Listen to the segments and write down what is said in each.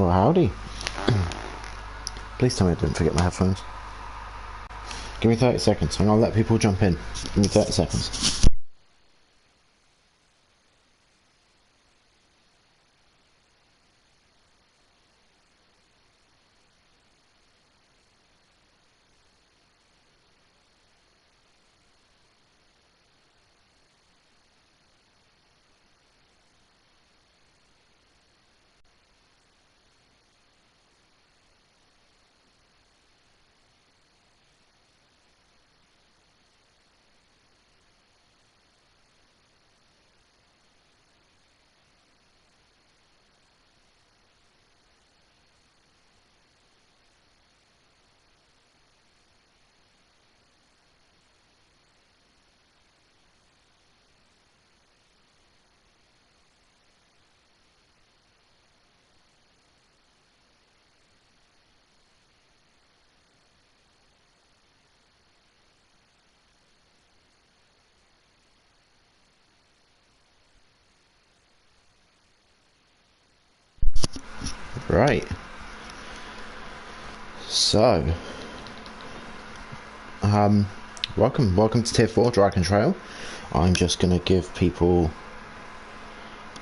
Well, howdy. Please tell me I didn't forget my headphones. Give me 30 seconds and I'll let people jump in. Give me 30 seconds. Right. So, welcome to Tier 4 Dragon Trail. I'm just going to give people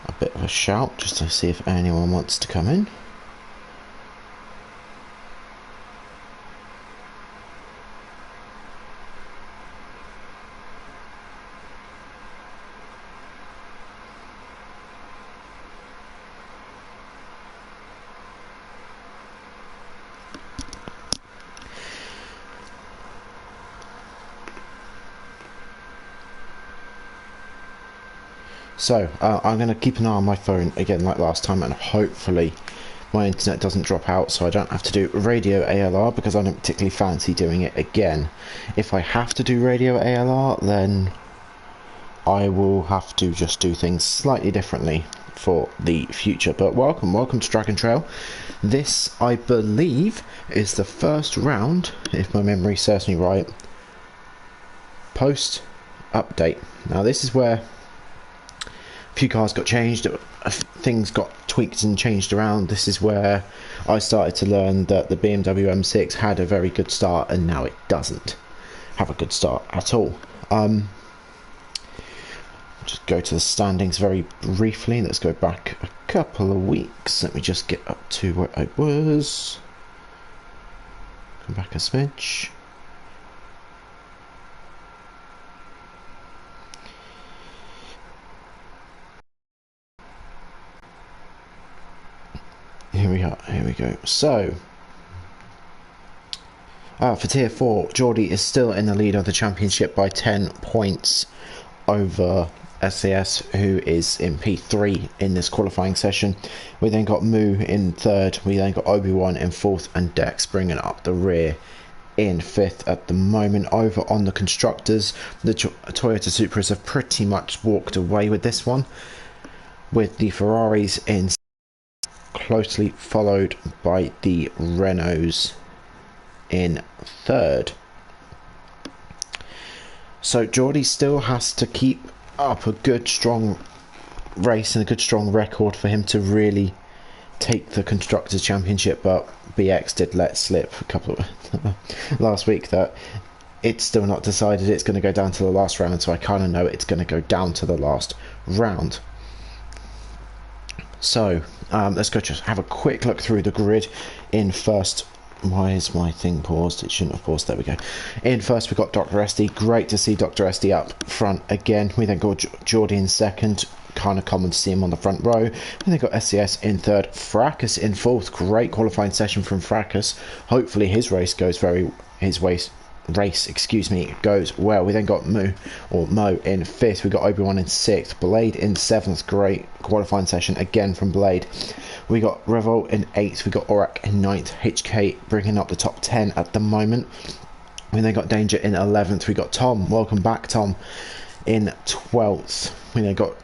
a bit of a shout just to see if anyone wants to come in. So, I'm going to keep an eye on my phone again like last time, and hopefully my internet doesn't drop out so I don't have to do radio ALR, because I don't particularly fancy doing it again. If I have to do radio ALR, then I will have to just do things slightly differently for the future. But welcome to Dragon Trail. This, I believe, is the first round, if my memory serves me right, post update. Now this is where a few cars got changed, things got tweaked and changed around. This is where I started to learn that the BMW M6 had a very good start, and now it doesn't have a good start at all. Just go to the standings very briefly. Let's go back a couple of weeks. Let me just get up to where I was. Come back a smidge. Here we are, here we go. So, for Tier 4, Geordie is still in the lead of the championship by 10 points over SAS, who is in P3 in this qualifying session. We then got Moo in third, we then got Obi-Wan in fourth, and Dex bringing up the rear in fifth at the moment. Over on the constructors, the Toyota Supras have pretty much walked away with this one, with the Ferraris in closely followed by the Renaults in third. So Geordie still has to keep up a good strong race and a good strong record for him to really take the Constructors' Championship, but BX did let slip a couple of last week that it's still not decided. It's going to go down to the last round, so I kind of know it's going to go down to the last round. So let's go just have a quick look through the grid. In first, why is my thing paused? It shouldn't have paused. There we go. In first, we've got Dr. SD. Great to see Dr. SD up front again. We then got Geordie in second. Kind of common to see him on the front row. And then got SCS in third. Fracas in fourth. Great qualifying session from Fracas. Hopefully his race goes goes well. We then got Mo in fifth. We got Obi-Wan in sixth. Blade in seventh. Great qualifying session again from Blade. We got Revolt in eighth. We got Aurak in ninth. HK bringing up the top 10 at the moment. We then got Danger in 11th. We got Tom, welcome back Tom, in 12th. We then got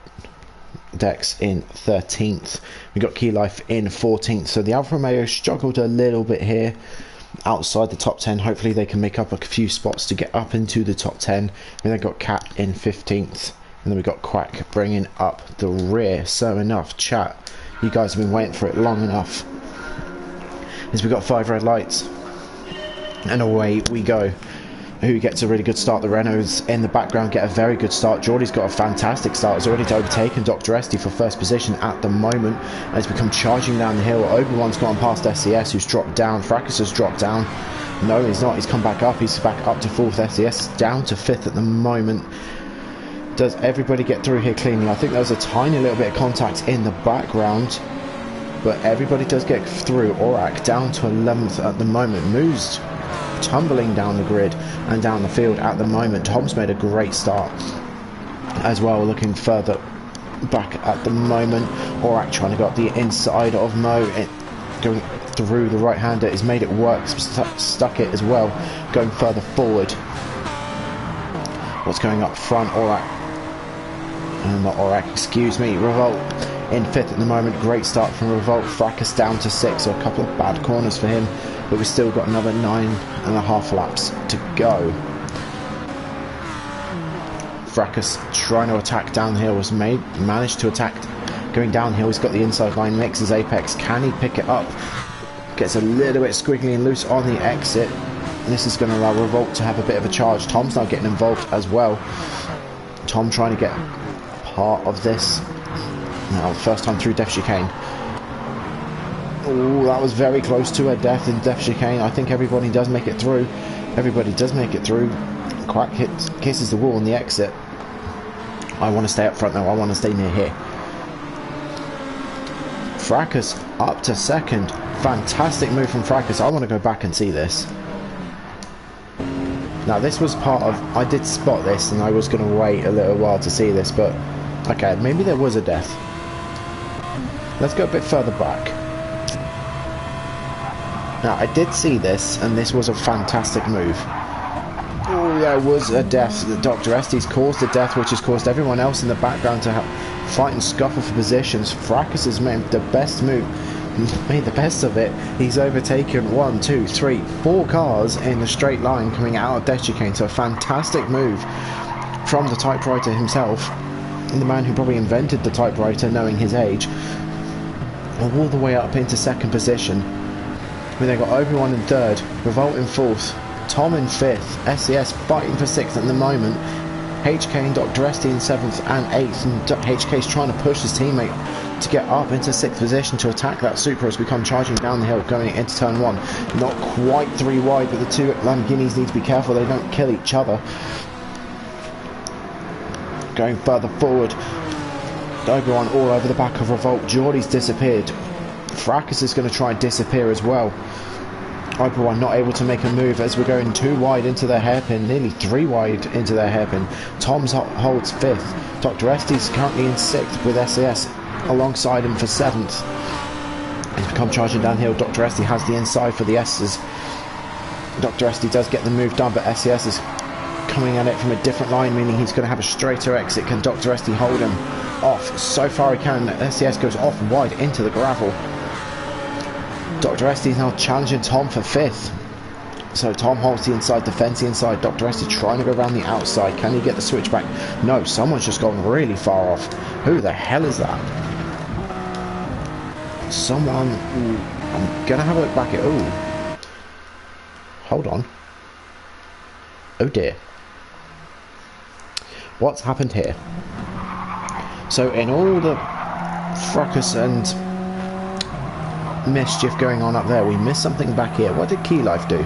Dex in 13th. We got Key Life in 14th. So the Alfa Romeo struggled a little bit here outside the top 10. Hopefully they can make up a few spots to get up into the top 10. We then got Cat in 15th, and then we got Quack bringing up the rear. So enough chat, you guys have been waiting for it long enough. is we've got 5 red lights. And away we go. Who gets a really good start? The Renaults in the background get a very good start. Geordie's got a fantastic start. It's already overtaken Dr. Esty for first position at the moment. And he's become charging down the hill. Obi-Wan's gone past SES, who's dropped down. Fracas has dropped down. No, he's not. He's come back up. He's back up to 4th. SES down to 5th at the moment. Does everybody get through here cleanly? I think there was a tiny little bit of contact in the background. But everybody does get through. Aurak down to 11th at the moment. Moves tumbling down the grid and down the field at the moment. Tom's made a great start as well, looking further back at the moment. Aurak trying to go up the inside of Mo, going through the right hander. He's made it work, stuck it as well, going further forward. What's going up front? Aurak, not Aurak, excuse me, Revolt in 5th at the moment. Great start from Revolt. Fracas down to 6th, so a couple of bad corners for him, but we've still got another 9.5 laps to go. Fracas trying to attack downhill, has managed to attack going downhill. He's got the inside line, mixes apex. Can he pick it up? Gets a little bit squiggly and loose on the exit. This is going to allow Revolt to have a bit of a charge. Tom's now getting involved as well. Tom trying to get part of this. Now, first time through Death Chicane. Oh, that was very close to a death in Death Chicane. I think everybody does make it through. Everybody does make it through. Quack kisses the wall on the exit. I want to stay up front now. I want to stay near here. Fracas up to 2nd. Fantastic move from Fracas. I want to go back and see this. Now, this was part of... I did spot this and I was going to wait a little while to see this, but... Okay, maybe there was a death. Let's go a bit further back. Now, I did see this, and this was a fantastic move. Oh, there was a death. Dr. Estes caused a death, which has caused everyone else in the background to fight and scuffle for positions. Fracas has made the best move. Made the best of it. He's overtaken 1, 2, 3, 4 cars in a straight line coming out of Death Chicane. So a fantastic move from the typewriter himself. And the man who probably invented the typewriter, knowing his age. All the way up into 2nd position. We then got Obi-Wan in 3rd, Revolt in 4th, Tom in 5th, SES fighting for 6th at the moment, HK and Dr. Esty in 7th and 8th, and HK's trying to push his teammate to get up into 6th position to attack that Supra as we come charging down the hill going into turn 1. Not quite 3 wide, but the 2 Lamborghinis need to be careful they don't kill each other. Going further forward, Obi-Wan all over the back of Revolt. Geordie's disappeared. Fracas is going to try and disappear as well. Obi-Wan not able to make a move as we're going 2 wide into their hairpin, nearly 3 wide into their hairpin. Tom's holds 5th. Dr. Estes currently in 6th with SAS alongside him for 7th. He's become charging downhill. Dr. Estes has the inside for the S's. Dr. Estes does get the move done, but SAS is coming at it from a different line, meaning he's going to have a straighter exit. Can Dr. Estes hold him off? So far he can. SAS goes off wide into the gravel. Dr. Estes now challenging Tom for 5th. So Tom holds the inside, defends the inside. Dr. Estes trying to go around the outside. Can he get the switchback? No, someone's just gone really far off. Who the hell is that? Someone... Ooh, I'm going to have a look back at... Ooh. Hold on. Oh dear. What's happened here? So in all the fracas and mischief going on up there, we missed something back here. What did Key Life do?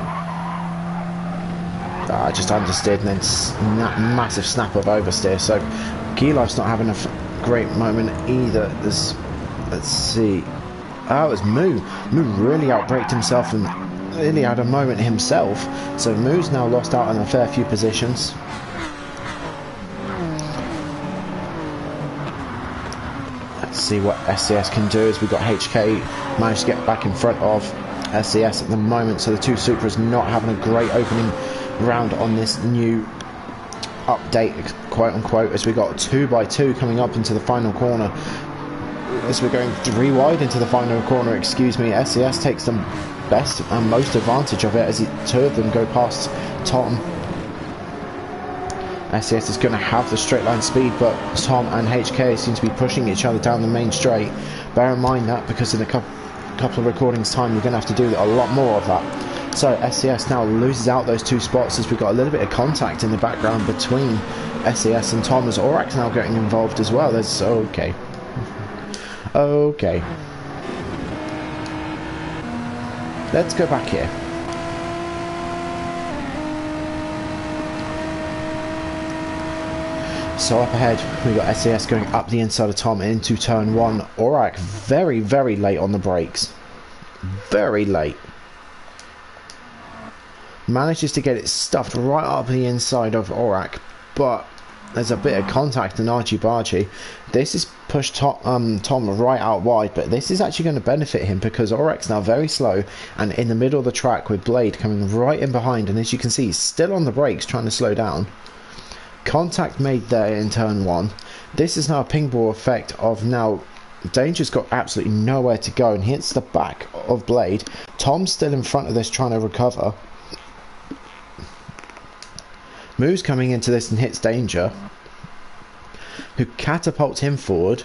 I just understeered and then massive snap of oversteer. So Key Life's not having a great moment either. Let's see. Oh, it was Moo. Moo really outbraked himself and really had a moment himself. So Moo's now lost out on a fair few positions. Let's see what SCS can do as we've got HK managed to get back in front of SCS at the moment. So the 2 Supras not having a great opening round on this new update, quote unquote, as we got 2x2 coming up into the final corner. As we're going 3 wide into the final corner, excuse me, SCS takes the best and most advantage of it as 2 of them go past Tom. SCS is going to have the straight line speed, but Tom and HK seem to be pushing each other down the main straight. Bear in mind that because in a couple couple of recordings time, you're going to have to do a lot more of that. So SCS now loses out those 2 spots as we've got a little bit of contact in the background between SCS and Tom, as Aurak's now getting involved as well. There's okay. Let's go back here. So up ahead, we got SCS going up the inside of Tom into turn 1. Aurak very, very late on the brakes. Very late. Manages to get it stuffed right up the inside of Aurak, but there's a bit of contact and argy-bargy. This has pushed Tom right out wide, but this is actually going to benefit him because Aurak's now very slow and in the middle of the track with Blade coming right in behind, and as you can see, he's still on the brakes trying to slow down. Contact made there in turn 1. This is now a ping ball effect of now Danger's got absolutely nowhere to go and hits the back of Blade. Tom's still in front of this trying to recover. Moves coming into this and hits Danger, who catapults him forward.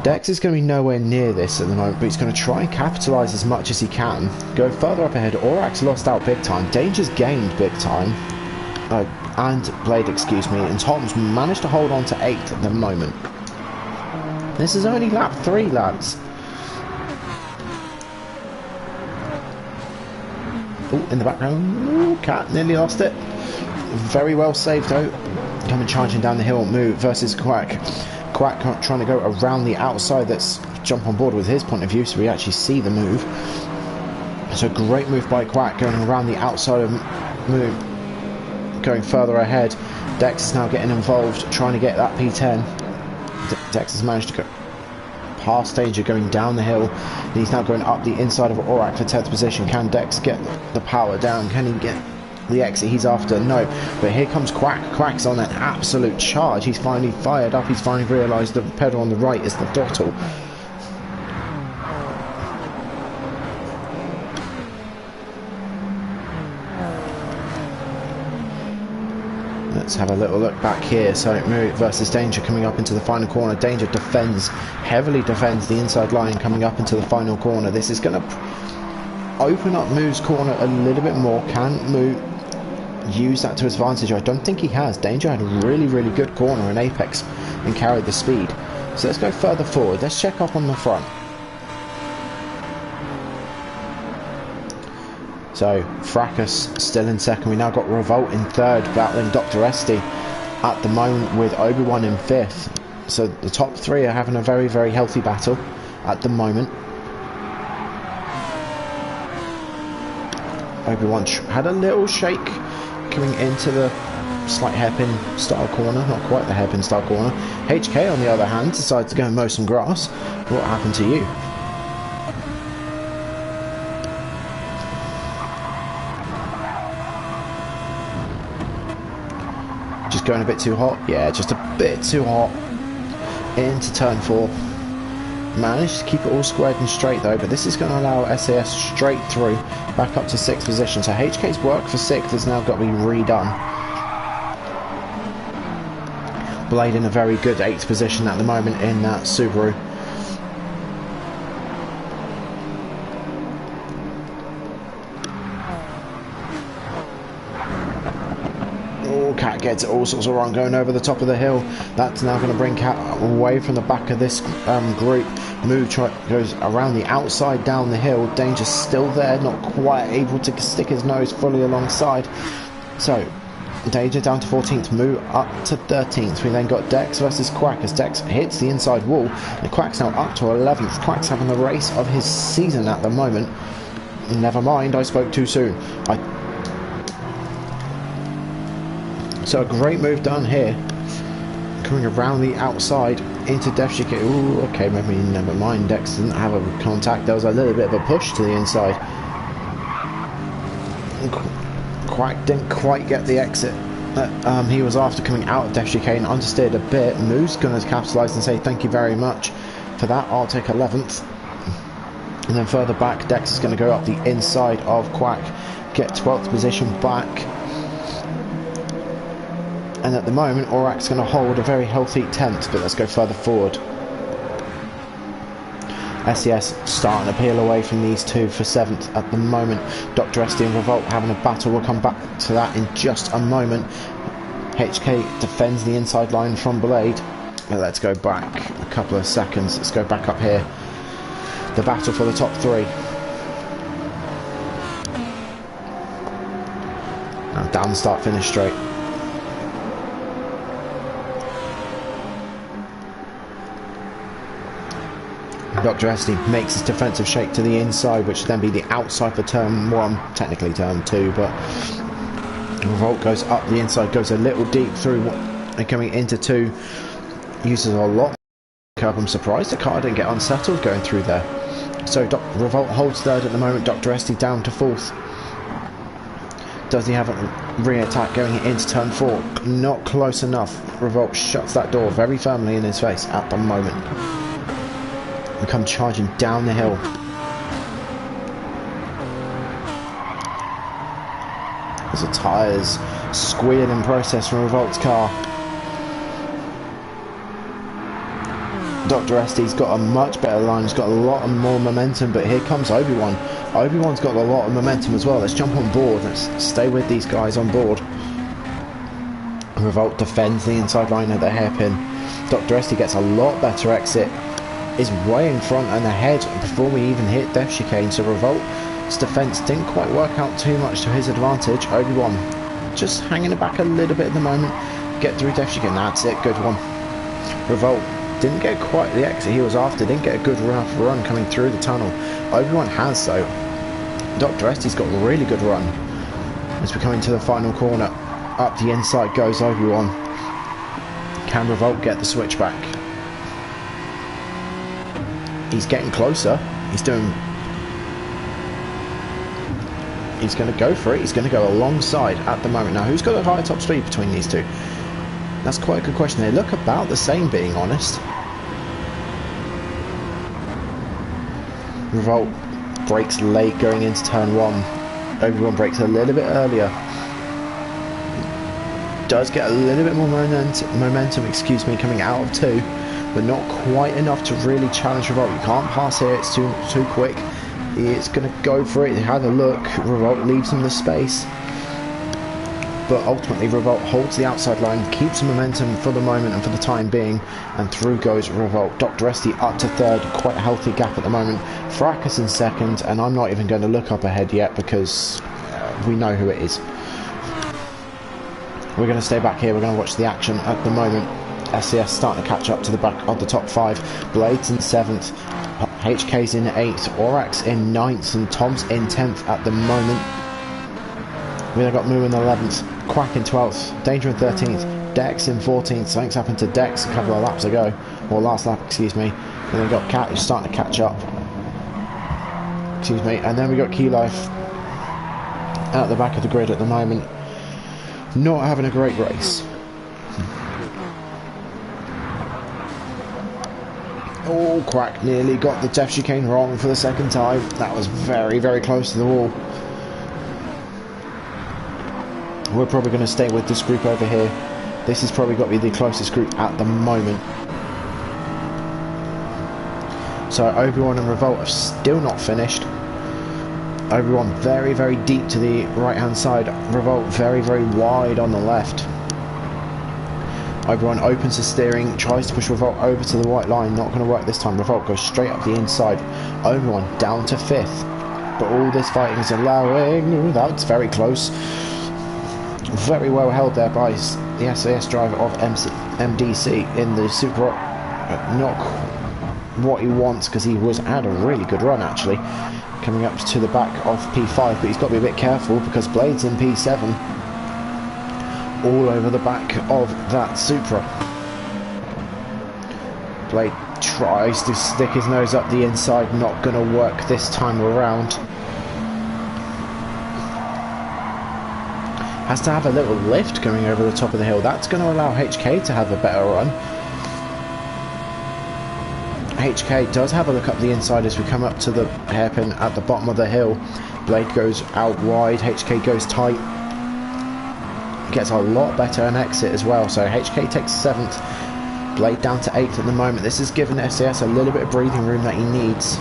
Dex is going to be nowhere near this at the moment, but he's going to try and capitalise as much as he can. Go further up ahead. Aurak's lost out big time. Danger's gained big time. And Blade, excuse me, and Tom's managed to hold on to 8th at the moment. This is only lap 3, lads. Oh, in the background, ooh, Cat nearly lost it. Very well saved though. Coming charging down the hill, Moo versus Quack. Quack trying to go around the outside. Let's jump on board with his point of view so we actually see the move. So great move by Quack going around the outside of Moo. Going further ahead. Dex is now getting involved, trying to get that P10. Dex has managed to go past Danger, going down the hill. And he's now going up the inside of Aurak for 10th position. Can Dex get the power down? Can he get the exit he's after? No. But here comes Quack. Quack's on an absolute charge. He's finally fired up. He's finally realised the pedal on the right is the throttle. Let's have a little look back here. So Moo versus Danger coming up into the final corner. Danger heavily defends the inside line coming up into the final corner. This is going to open up Moo's corner a little bit more. Can Moo use that to his advantage? I don't think he has. Danger had a really, really good corner in Apex and carried the speed. So let's go further forward. Let's check up on the front. So Fracas still in second. We now got Revolt in third, battling Dr. Esty at the moment with Obi-Wan in 5th. So the top 3 are having a very, very healthy battle at the moment. Obi-Wan had a little shake coming into the slight hairpin style corner, not quite the hairpin style corner. HK on the other hand decides to go and mow some grass. What happened to you? Just going a bit too hot? Yeah, just a bit too hot. Into turn 4. Managed to keep it all squared and straight though, but this is going to allow SAS straight through, back up to 6th position. So HK's work for 6th has now got to be redone. Blade in a very good 8th position at the moment in that Subaru. Cat gets it all sorts of wrong going over the top of the hill. That's now going to bring Cat away from the back of this group. Move goes around the outside down the hill. Danger's still there, not quite able to stick his nose fully alongside. So Danger down to 14th, Moo up to 13th. We then got Dex versus Quack as Dex hits the inside wall and Quack's now up to 11th. Quack's having the race of his season at the moment. Never mind, I spoke too soon. So a great move done here. Coming around the outside into Def Chicane. Ooh, okay, maybe never mind. Dex didn't have a contact. There was a little bit of a push to the inside. Quack didn't quite get the exit that he was after coming out of Def Chicane. Understeered a bit. Moo's going to capitalise and say thank you very much for that. I'll take 11th. And then further back, Dex is going to go up the inside of Quack. Get 12th position back. And at the moment, Aurak's going to hold a very healthy 10th, but let's go further forward. SES starting to peel away from these two for 7th at the moment. Dr. SD and Revolt having a battle. We'll come back to that in just a moment. HK defends the inside line from Blade. But let's go back a couple of seconds. Let's go back up here. The battle for the top 3. Now down, start, finish straight. Dr. SD makes his defensive shake to the inside, which would then be the outside for turn 1, technically turn 2, but Revolt goes up the inside, goes a little deep through and coming into 2, uses a lot. I'm surprised the car didn't get unsettled going through there. So Revolt holds 3rd at the moment, Dr. SD down to 4th. Does he have a re-attack going into turn 4? Not close enough. Revolt shuts that door very firmly in his face at the moment. We come charging down the hill. As the tyres squeal in process from Revolt's car. Dr. SD's got a much better line, he's got a lot more momentum, but here comes Obi-Wan. Obi-Wan's got a lot of momentum as well. Let's jump on board, let's stay with these guys on board. Revolt defends the inside line at the hairpin. Dr. SD gets a lot better exit, is way in front and ahead before we even hit Death Chicane, so Revolt's defence didn't quite work out too much to his advantage. Obi-Wan just hanging it back a little bit at the moment. Get through Death Chicane, that's it, good one. Revolt didn't get quite the exit he was after, didn't get a good rough run coming through the tunnel. Obi-Wan has though. Dr. SD's got a really good run. As we're coming to the final corner, up the inside goes Obi-Wan. Can Revolt get the switchback? He's getting closer. He's going to go for it. He's going to go alongside at the moment. Now, who's got a higher top speed between these two? That's quite a good question. They look about the same, being honest. Revolt brakes late going into turn 1. Obi-Wan brakes a little bit earlier. Does get a little bit more momentum, excuse me, coming out of 2, but not quite enough to really challenge Revolt. You can't pass here, it's too quick. It's going to go for it. He had a look. Revolt leaves him the space. But ultimately Revolt holds the outside line, keeps momentum for the moment and for the time being, and through goes Revolt. Dr. SD up to 3rd, quite a healthy gap at the moment. Fracas in 2nd, and I'm not even going to look up ahead yet because we know who it is. We're going to stay back here, we're going to watch the action at the moment. SES starting to catch up to the back of the top 5. Blades in 7th, HK's in 8th, Aurochs in 9th, and Tom's in 10th at the moment. We then got Moo in 11th, Quack in 12th, Danger in 13th, Dex in 14th. Something's happened to Dex a couple of laps ago, or last lap, excuse me. And then we got Cat who's starting to catch up. Excuse me. And then we got Key Life out the back of the grid at the moment. Not having a great race. Oh, Quack nearly got the Death Chicane wrong for the 2nd time. That was very, very close to the wall. We're probably going to stay with this group over here. This has probably got to be the closest group at the moment. So Obi-Wan and Revolt have still not finished. Obi-Wan very, very deep to the right hand side. Revolt very, very wide on the left. Obi-Wan opens the steering, tries to push Revolt over to the white line. Not going to work this time. Revolt goes straight up the inside. Obi-Wan down to 5th. But all this fighting is allowing... That's very close. Very well held there by the SAS driver of MDC in the Super. Not what he wants, because he had a really good run actually, coming up to the back of P5, but he's got to be a bit careful because Blade's in P7 all over the back of that Supra. Blade tries to stick his nose up the inside, not going to work this time around. Has to have a little lift going over the top of the hill. That's going to allow HK to have a better run. HK does have a look up the inside as we come up to the hairpin at the bottom of the hill. Blade goes out wide, HK goes tight. Gets a lot better an exit as well, so HK takes 7th. Blade down to 8th at the moment. This is giving SES a little bit of breathing room that he needs.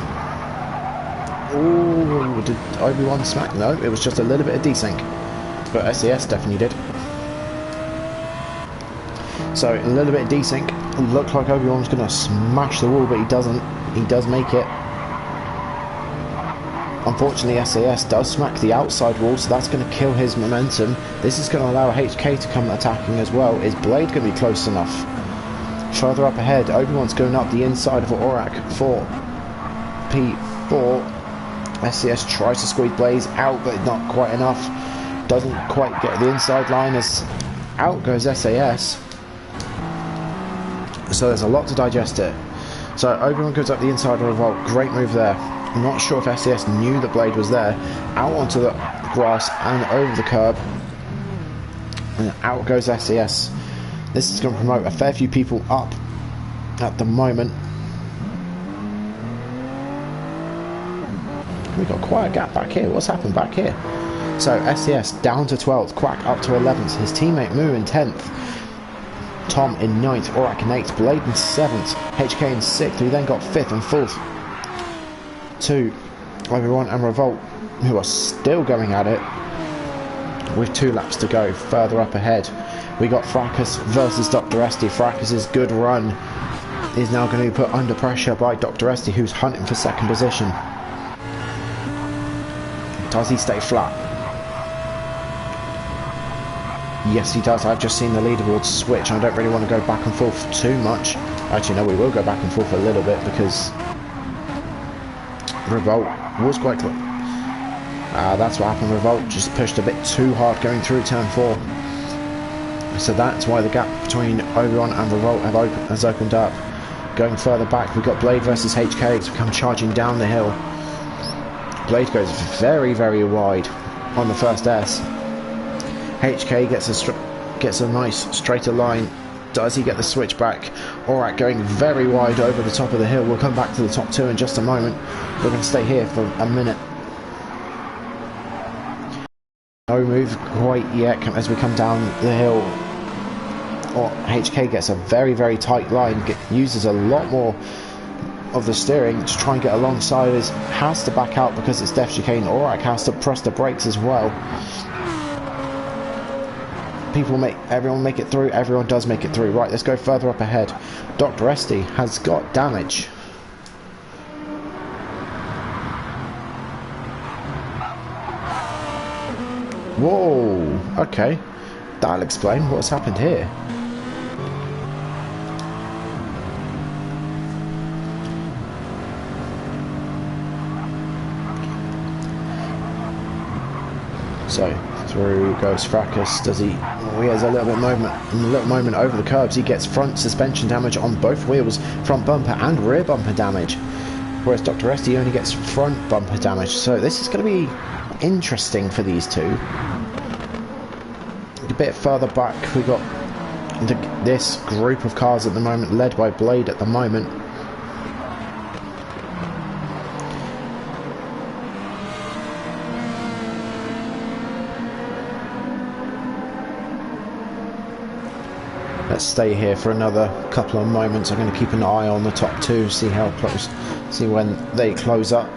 Oh, did Obi-Wan smack? No, it was just a little bit of desync. But SES definitely did. So, a little bit of desync. It looked like Obi-Wan's going to smash the wall, but he doesn't. He does make it. Unfortunately, SAS does smack the outside wall, so that's going to kill his momentum. This is going to allow HK to come attacking as well. Is Blade going to be close enough? Further up ahead, Obi-Wan's going up the inside of Aurak for P4. SCS tries to squeeze Blaze out, but not quite enough. Doesn't quite get the inside line as out goes SAS. So there's a lot to digest here. So Obi-Wan goes up the inside of Revolt. Great move there. I'm not sure if SCS knew the Blade was there. Out onto the grass and over the curb. And out goes SCS. This is going to promote a fair few people up at the moment. We've got quite a gap back here. What's happened back here? So SCS down to 12th. Quack up to 11th. His teammate Moo in 10th. Tom in 9th. Aurak in 8th. Blade in 7th. HK in 6th. We then got 5th and 4th. To Obi-Wan and Revolt, who are still going at it with 2 laps to go. Further up ahead, we got Fracas versus Dr. Esty. Fracas's good run is now going to be put under pressure by Dr. Esty, who's hunting for 2nd position. Does he stay flat? Yes, he does. I've just seen the leaderboard switch. I don't really want to go back and forth too much. Actually, no, we will go back and forth a little bit because Revolt was quite close. That's what happened. Revolt just pushed a bit too hard going through turn 4. So that's why the gap between Obi-Wan and Revolt has opened up. Going further back, we've got Blade versus HK to come charging down the hill. Blade goes very, very wide on the first S. HK gets a nice straighter line. Does he get the switch back? Aurak going very wide over the top of the hill. We'll come back to the top 2 in just a moment. We're going to stay here for a minute. No move quite yet as we come down the hill. HK gets a very, very tight line. Uses a lot more of the steering to try and get alongside us. Has to back out because it's Def Chicane. Aurak has to press the brakes as well. Everyone make it through. Everyone does make it through. Right, let's go further up ahead. Dr. Esty has got damage. Whoa, okay. That'll explain what's happened here. So through goes Fracas. Does he? Oh, he has a little bit of moment over the curbs. He gets front suspension damage on both wheels, front bumper and rear bumper damage. Whereas Dr. Esty only gets front bumper damage. So this is going to be interesting for these two. A bit further back, we got this group of cars at the moment, led by Blade at the moment. Let's stay here for another couple of moments. I'm going to keep an eye on the top 2, see how close, see when they close up.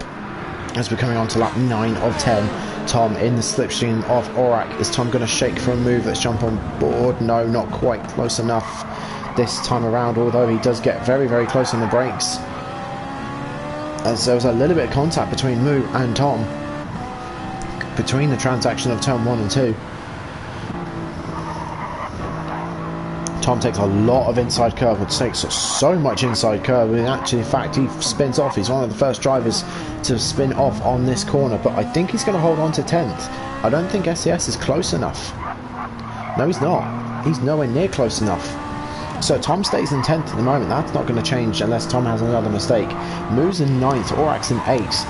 As we're coming on to lap 9 of 10, Tom in the slipstream of Aurak. Is Tom going to shake for a move? Let's jump on board. No, not quite close enough this time around, although he does get very, very close on the brakes. As there was a little bit of contact between Moo and Tom between the transaction of turn 1 and 2. Tom takes a lot of inside curve, takes so much inside curve, and actually, in fact, he spins off. He's one of the first drivers to spin off on this corner, but I think he's going to hold on to 10th. I don't think SES is close enough. No, he's not. He's nowhere near close enough. So Tom stays in 10th at the moment. That's not going to change unless Tom has another mistake. Moo's in 9th, Aurak's in 8th.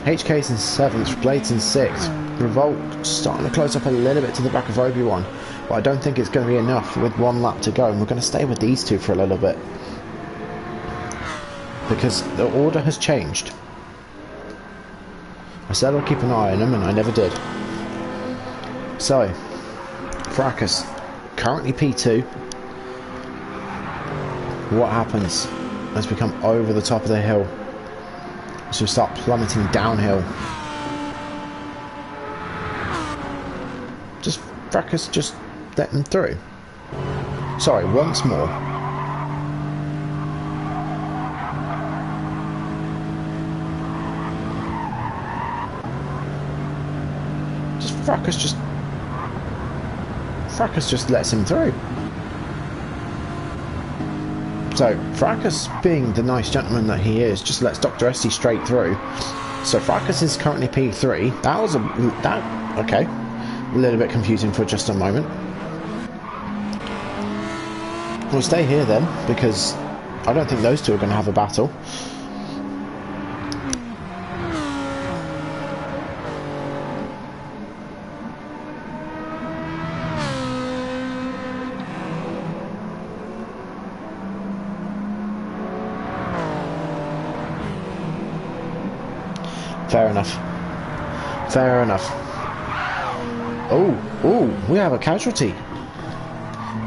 HK's in 7th, Blade's in 6th. Revolt starting to close up a little bit to the back of Obi-Wan. But I don't think it's going to be enough with 1 lap to go, and we're going to stay with these two for a little bit because the order has changed. I said I'll keep an eye on them, and I never did. So Fracas currently P2. what happens as we come over the top of the hill? So we start plummeting downhill. Just Fracas, just let them through. Sorry, once more. Fracas just lets him through. So Fracas, being the nice gentleman that he is, just lets Dr. Esty straight through. So Fracas is currently P3. Okay, a little bit confusing for just a moment. We'll stay here then, because I don't think those two are going to have a battle. Fair enough. Fair enough. Oh, we have a casualty.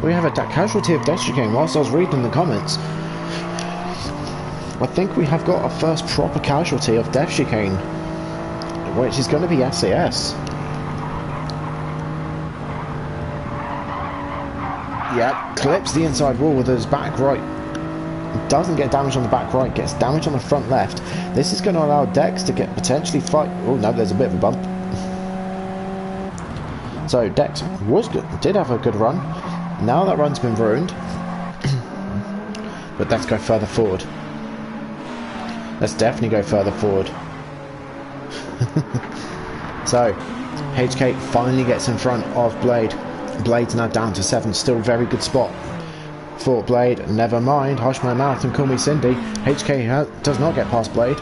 We have a casualty of death chicane whilst I was reading the comments. I think we have got a first proper casualty of death chicane, which is going to be SAS. Yep, clips the inside wall with his back right. Doesn't get damage on the back right, gets damage on the front left. This is going to allow Dex to get potentially fight. Oh no, there's a bit of a bump. So Dex was good, did have a good run. Now that run's been ruined. But let's go further forward. Let's definitely go further forward. So HK finally gets in front of Blade. Blade's now down to 7, still very good spot for Blade. Never mind, hush my mouth and call me Cindy. HK does not get past Blade.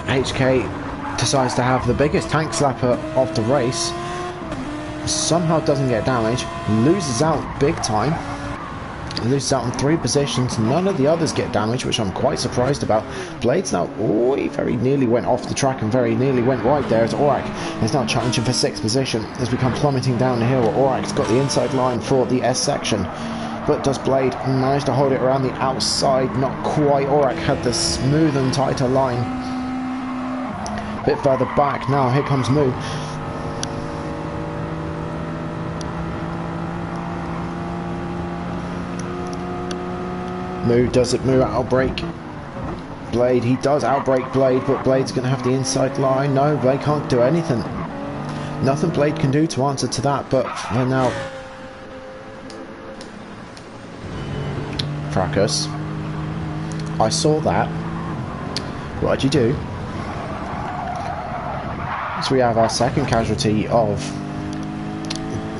HK decides to have the biggest tank slapper of the race. Somehow doesn't get damage, loses out big time. Loses out on 3 positions. None of the others get damage, which I'm quite surprised about. Blade's now, he very nearly went off the track and very nearly went right there as Aurak is now challenging for 6th position as we come plummeting down the hill. Aurak's got the inside line for the S section, but does Blade manage to hold it around the outside? Not quite. Aurak had the smooth and tighter line. A bit further back now. Here comes Moo. Does it outbreak Blade? He does outbreak Blade, but Blade's going to have the inside line. No, Blade can't do anything. Nothing Blade can do to answer to that, but for now. Fracas, I saw that. What'd you do? So we have our second casualty of,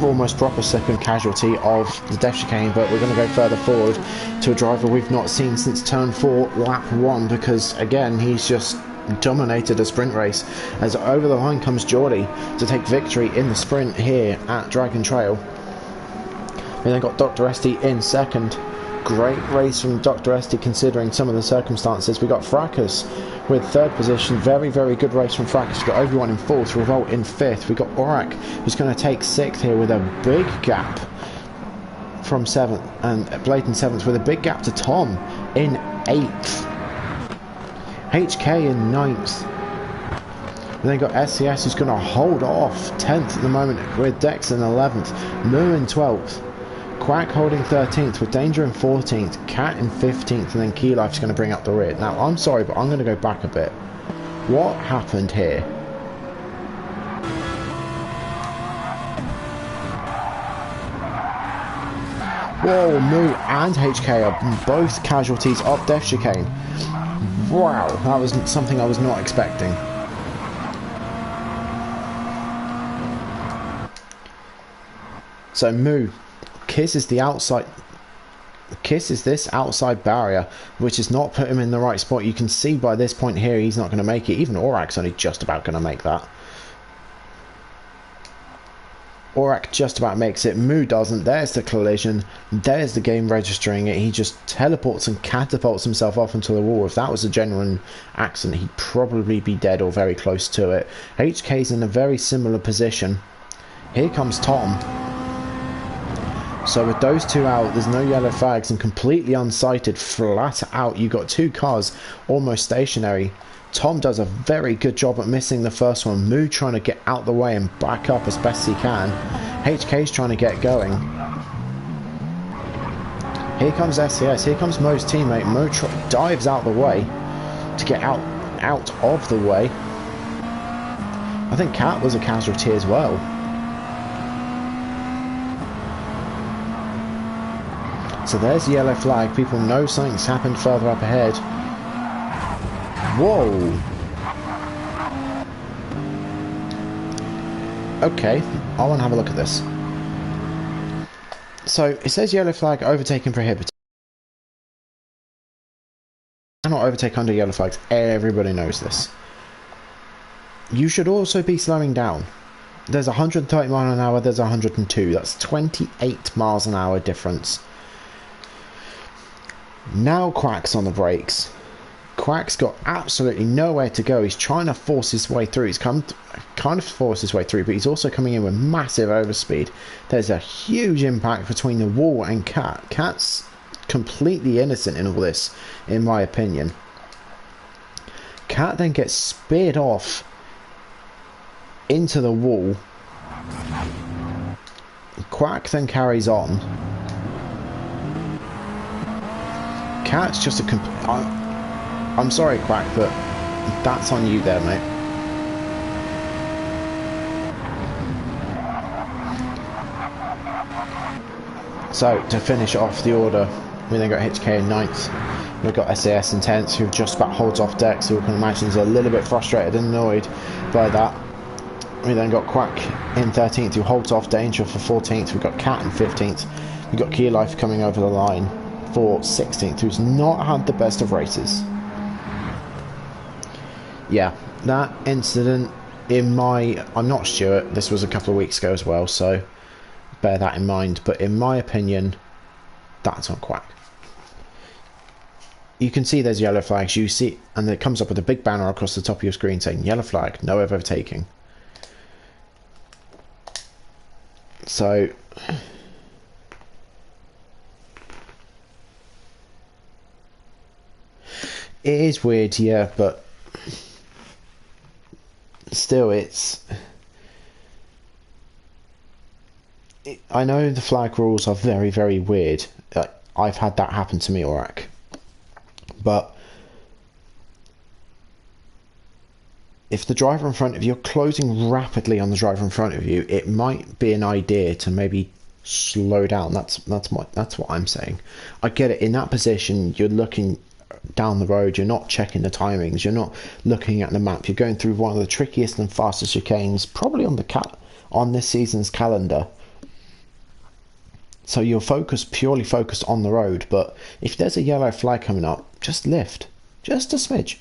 almost proper second casualty of the death chicane, but we're going to go further forward to a driver we've not seen since turn 4, lap 1, because again he's just dominated a sprint race. As over the line comes Geordie to take victory in the sprint here at Dragon Trail. We then got Dr. Esty in second. Great race from Dr. Esty considering some of the circumstances. We got Fracas with 3rd position. Very, very good race from Fracas. We got Obi-Wan in 4th, Revolt in 5th. We got Aurak who's going to take 6th here with a big gap from 7th, and Blade in 7th with a big gap to Tom in 8th. HK in 9th. We then got SCS who's going to hold off 10th at the moment with Dex in 11th. Moo in 12th. Quack holding 13th with Danger in 14th, Cat in 15th, and then Key Life's going to bring up the rear. Now, I'm sorry, but I'm going to go back a bit. What happened here? Whoa, Moo and HK are both casualties of Death Chicane. Wow, that was something I was not expecting. So Moo kisses the outside, kisses this outside barrier, which has not put him in the right spot. You can see by this point here he's not going to make it. Even Aurak's only just about going to make that. Aurak just about makes it. Moo doesn't. There's the collision. There's the game registering it. He just teleports and catapults himself off into the wall. If that was a genuine accident, he'd probably be dead or very close to it. HK's in a very similar position. Here comes Tom. So with those two out, there's no yellow flags and completely unsighted, flat out. You got two cars almost stationary. Tom does a very good job at missing the first one. Moo trying to get out the way and back up as best he can. HK's trying to get going. Here comes SCS. Here comes Mo's teammate. Mo dives out the way to get out of the way. I think Cat was a casualty as well. So there's the yellow flag. People know something's happened further up ahead. Whoa. Okay, I want to have a look at this. So it says yellow flag, overtaking prohibited. Cannot overtake under yellow flags. Everybody knows this. You should also be slowing down. There's 130 miles an hour, there's 102. That's 28 miles an hour difference. Now Quack's on the brakes. Quack's got absolutely nowhere to go. He's trying to force his way through. He's kind of forced his way through, but he's also coming in with massive overspeed. There's a huge impact between the wall and Cat. Cat's completely innocent in all this, in my opinion. Cat then gets speared off into the wall. Quack then carries on. Cat's just a I'm sorry, Quack, but that's on you there, mate. So, to finish off the order, we then got HK in 9th. We've got SAS in 10th, who just about holds off deck, so we can imagine he's a little bit frustrated and annoyed by that. We then got Quack in 13th, who holds off Danger for 14th. We've got Cat in 15th. We've got Key Life coming over the line for 16th, who's not had the best of races. Yeah, that incident, I'm not Stuart, this was a couple of weeks ago as well, so bear that in mind, but in my opinion, that's on Quack. You can see there's yellow flags, you see, and it comes up with a big banner across the top of your screen saying yellow flag, no overtaking. So it is weird, yeah, but still, I know the flag rules are very, very weird. I've had that happen to me, Orac. But if the driver in front of you, you're closing rapidly on the driver in front of you, it might be an idea to maybe slow down. That's what I'm saying. I get it. In that position, you're looking down the road, you're not checking the timings, you're not looking at the map, you're going through one of the trickiest and fastest chicanes probably on this season's calendar, so you're purely focused on the road. But if there's a yellow flag coming up, just lift just a smidge.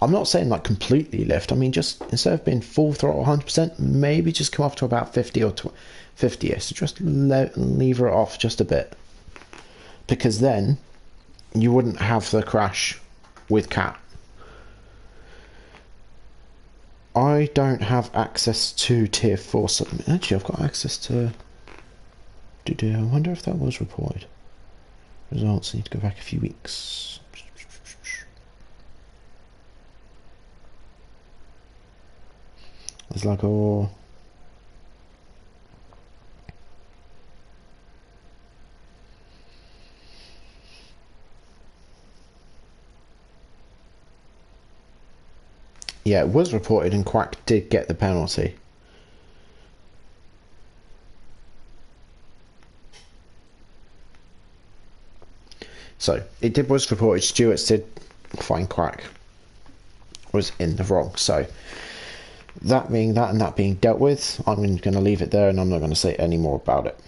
I'm not saying like completely lift, I mean just instead of being full throttle 100%, maybe just come off to about 50 or 50, so just lever it off just a bit, because then you wouldn't have the crash with Cat. I don't have access to tier 4 submit. Actually, I've got access to... I wonder if that was reported. Results, I need to go back a few weeks. There's like a... Yeah, it was reported and Quack did get the penalty. So, was reported, Stewart's did find Quack was in the wrong. So, that being that and that being dealt with, I'm going to leave it there and I'm not going to say any more about it.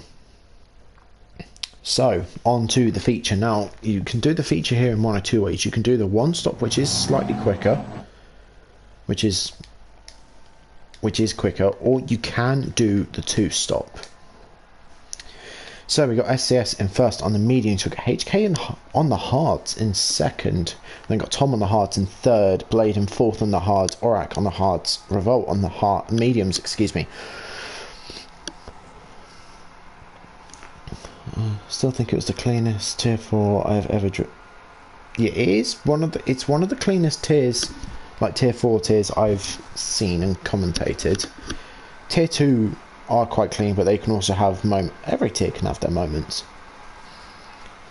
So, on to the feature. Now, you can do the feature here in one or two ways. You can do the one stop, which is slightly quicker, which is quicker, or you can do the two stop. So we got SCS in first on the mediums, we got HK on the hards in second, then got Tom on the hards in third, Blade in fourth on the hards, Orac on the hards, Revolt on the mediums, excuse me. Still think it was the cleanest tier 4 I've ever driven. Yeah, it is it's one of the cleanest tiers, like tier 4 tiers I've seen and commentated. Tier 2 are quite clean, but they can also have every tier can have their moments.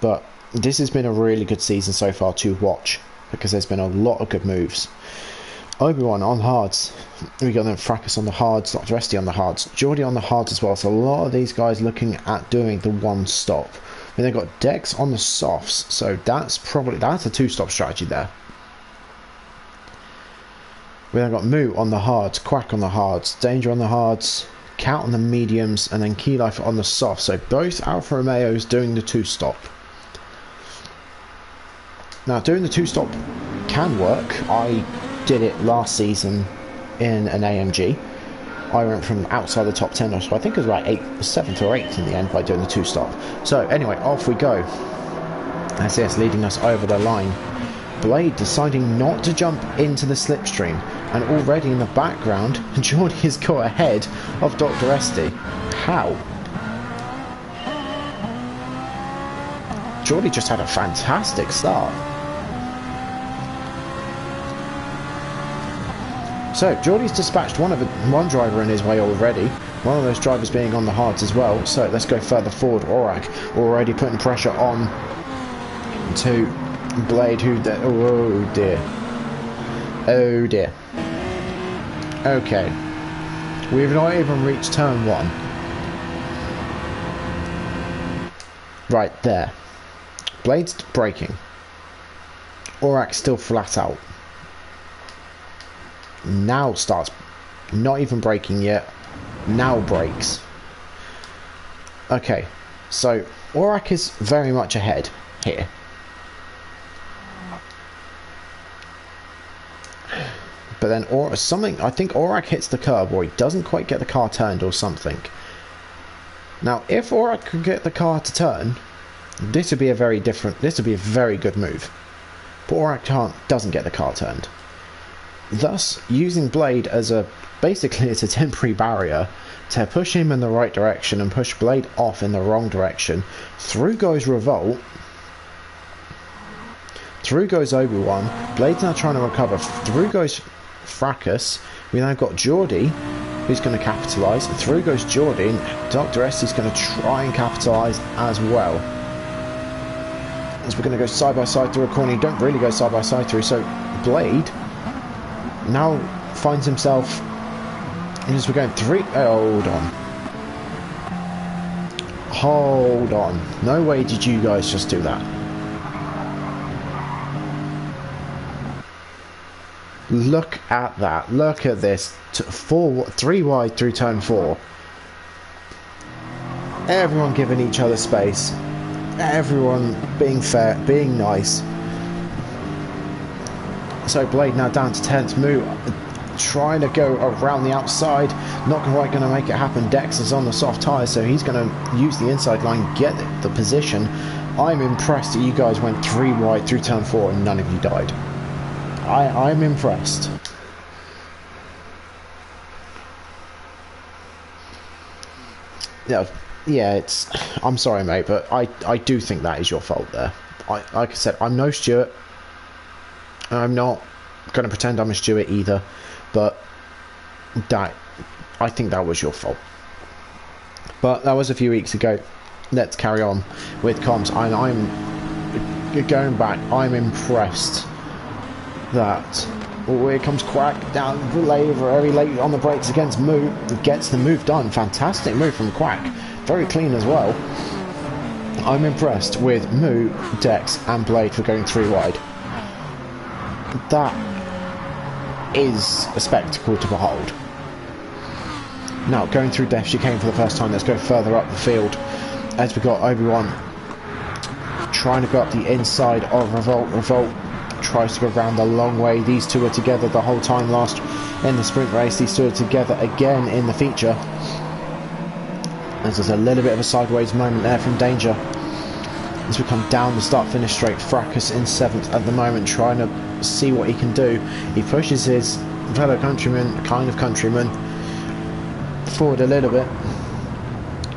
But this has been a really good season so far to watch, because there's been a lot of good moves. Obi-Wan on hards. We got them Fracas on the hards, Dr. Esty on the hards, Geordie on the hards as well. So a lot of these guys looking at doing the one stop. And they've got Dex on the softs, so that's a two-stop strategy there. We then got Moo on the hards, Quack on the hards, Danger on the hards, Cat on the mediums, and then Key Life on the softs. So both Alfa Romeos doing the two-stop. Now, doing the two-stop can work. I did it last season in an AMG. I went from outside the top 10, so I think it was like 7th or 8th in the end by doing the two-stop. So anyway, off we go. SAS leading us over the line. Blade deciding not to jump into the slipstream, and already in the background, Geordie has got ahead of Dr. Esty. How? Geordie just had a fantastic start. So, Geordie's dispatched one driver in his way already. One of those drivers being on the hards as well. So, let's go further forward. Aurak already putting pressure on to Blade, who... Oh, dear. Oh, dear. Okay. We've not even reached turn 1. Right, there. Blade's braking. Aurak's still flat out. Now starts, not even braking yet, now brakes. Okay, so Aurak is very much ahead here. But then I think Aurak hits the curb, or he doesn't quite get the car turned or something. Now, if Aurak could get the car to turn, this would be a very good move. But Aurak doesn't get the car turned. Thus, using Blade as basically it's a temporary barrier to push him in the right direction and push Blade off in the wrong direction. Through goes Revolt. Through goes Obi-Wan. Blade's now trying to recover. Through goes Fracas. We now got Geordie, who's going to capitalise. Through goes Geordie. And Dr. Esty's going to try and capitalise as well. As we're going to go side by side through a corner. You don't really go side by side through. So Blade now finds himself, as we're going through. Hold on. No way did you guys just do that. Look at that. Look at this. 3 wide through turn 4. Everyone giving each other space. Everyone being fair, being nice. So Blade now down to 10th. Moo trying to go around the outside. Not quite going to make it happen. Dex is on the soft tyres, so he's going to use the inside line, get the position. I'm impressed that you guys went 3 wide through turn 4 and none of you died. I'm impressed. Yeah, I'm sorry, mate, but I do think that is your fault there. Like I said, I'm no Stewart. I'm not going to pretend I'm a Stewart either, but I think that was your fault. But that was a few weeks ago. Let's carry on with comms. And I'm going back. I'm impressed that here comes Quack down very late on the brakes against Moo. Gets the move done. Fantastic move from Quack. Very clean as well. I'm impressed with Moo, Dex, and Blade for going 3 wide. That is a spectacle to behold. Now, going through Death Chicane for the first time, let's go further up the field. As we got Obi-Wan trying to go up the inside of Revolt. Revolt tries to go around the long way. These two are together the whole time last in the sprint race. These two are together again in the feature. There's a little bit of a sideways moment there from Danger. As we come down the start-finish straight, Fracas in 7th at the moment, trying to see what he can do. He pushes his fellow countryman, forward a little bit.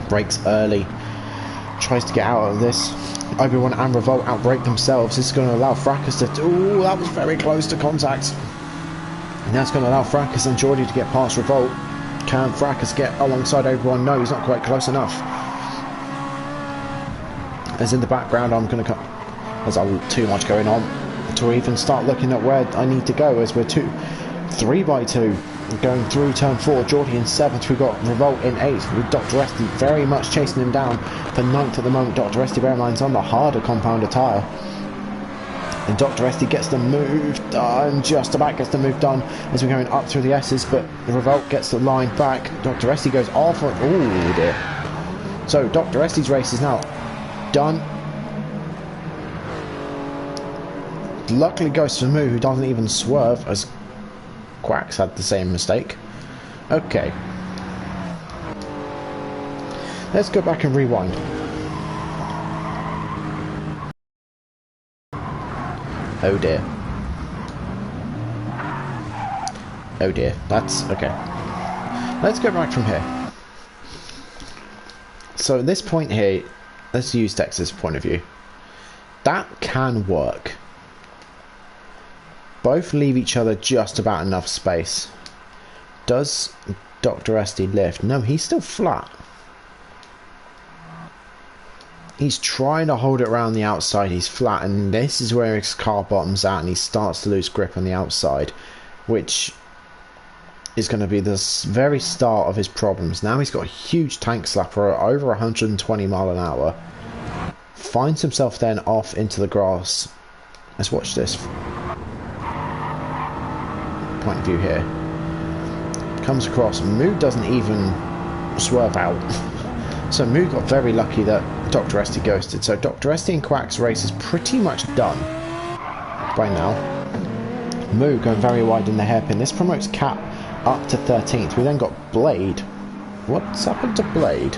Brakes early. tries to get out of this. Obi-Wan and Revolt outbreak themselves. This is going to allow Fracas to... Ooh, that was very close to contact. And that's going to allow Fracas and Geordie to get past Revolt. Can Fracas get alongside Obi-Wan? No, he's not quite close enough. As in the background, I'm going to... There's too much going on to even start looking at where I need to go, as we're 3 by 2 going through turn 4. Geordie in 7th, we've got Revolt in 8th with Dr. Esty very much chasing him down for 9th at the moment. Dr. Esty, bear in mind, is on the harder compounder tyre, and Dr. Esty gets the move done, just about gets the move done as we're going up through the S's, but Revolt gets the line back. Dr. Esty goes off, oh dear. So Dr. Esty's race is now done. Luckily goes to Moo, who doesn't even swerve, as Quacks had the same mistake. Okay. Let's go back and rewind. Oh dear. Oh dear. That's... okay. Let's go back from here. So at this point here, let's use Dex's point of view. That can work. Both leave each other just about enough space. Does Dr. Esty lift? No, he's still flat. He's trying to hold it around the outside. He's flat, and this is where his car bottoms out and he starts to lose grip on the outside, which is going to be the very start of his problems. Now he's got a huge tank slapper at over 120 mile an hour. Finds himself then off into the grass. Let's watch this. Point of view here. Comes across. Moo doesn't even swerve out. So Moo got very lucky that Dr. Esty ghosted. So Dr. Esty and Quack's race is pretty much done by now. Moo going very wide in the hairpin. This promotes Cap up to 13th. We then got Blade. What's happened to Blade?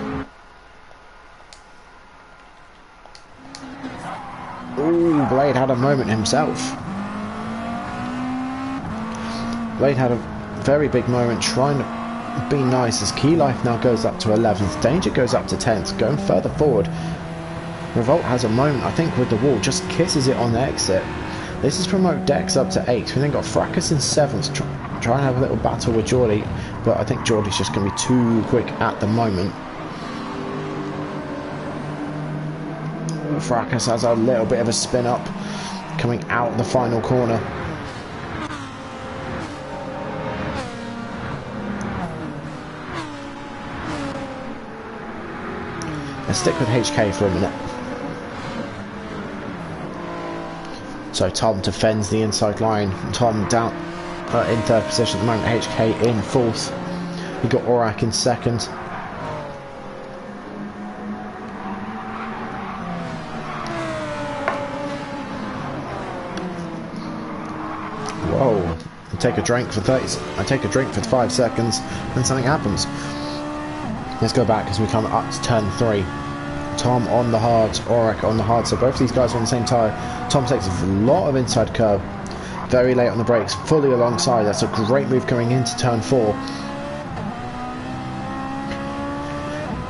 Ooh, Blade had a moment himself. Blade had a very big moment trying to be nice, as Key Life now goes up to 11th. Danger goes up to 10th. Going further forward, Revolt has a moment, I think, with the wall. Just kisses it on the exit. This is promote Dex up to 8th. We then got Fracas in 7th. Try and have a little battle with Geordie, but I think Geordie's just going to be too quick at the moment. Fracas has a little bit of a spin up coming out the final corner. Let's stick with HK for a minute. So Tom defends the inside line. Tom down in 3rd position at the moment. HK in 4th. We got Aurak in 2nd. Whoa! I take a drink for 5 seconds, and something happens. Let's go back as we come up to turn 3. Tom on the hard, Aurak on the hard, so both these guys are on the same tyre. Tom takes a lot of inside curb, very late on the brakes, fully alongside. That's a great move coming into turn 4.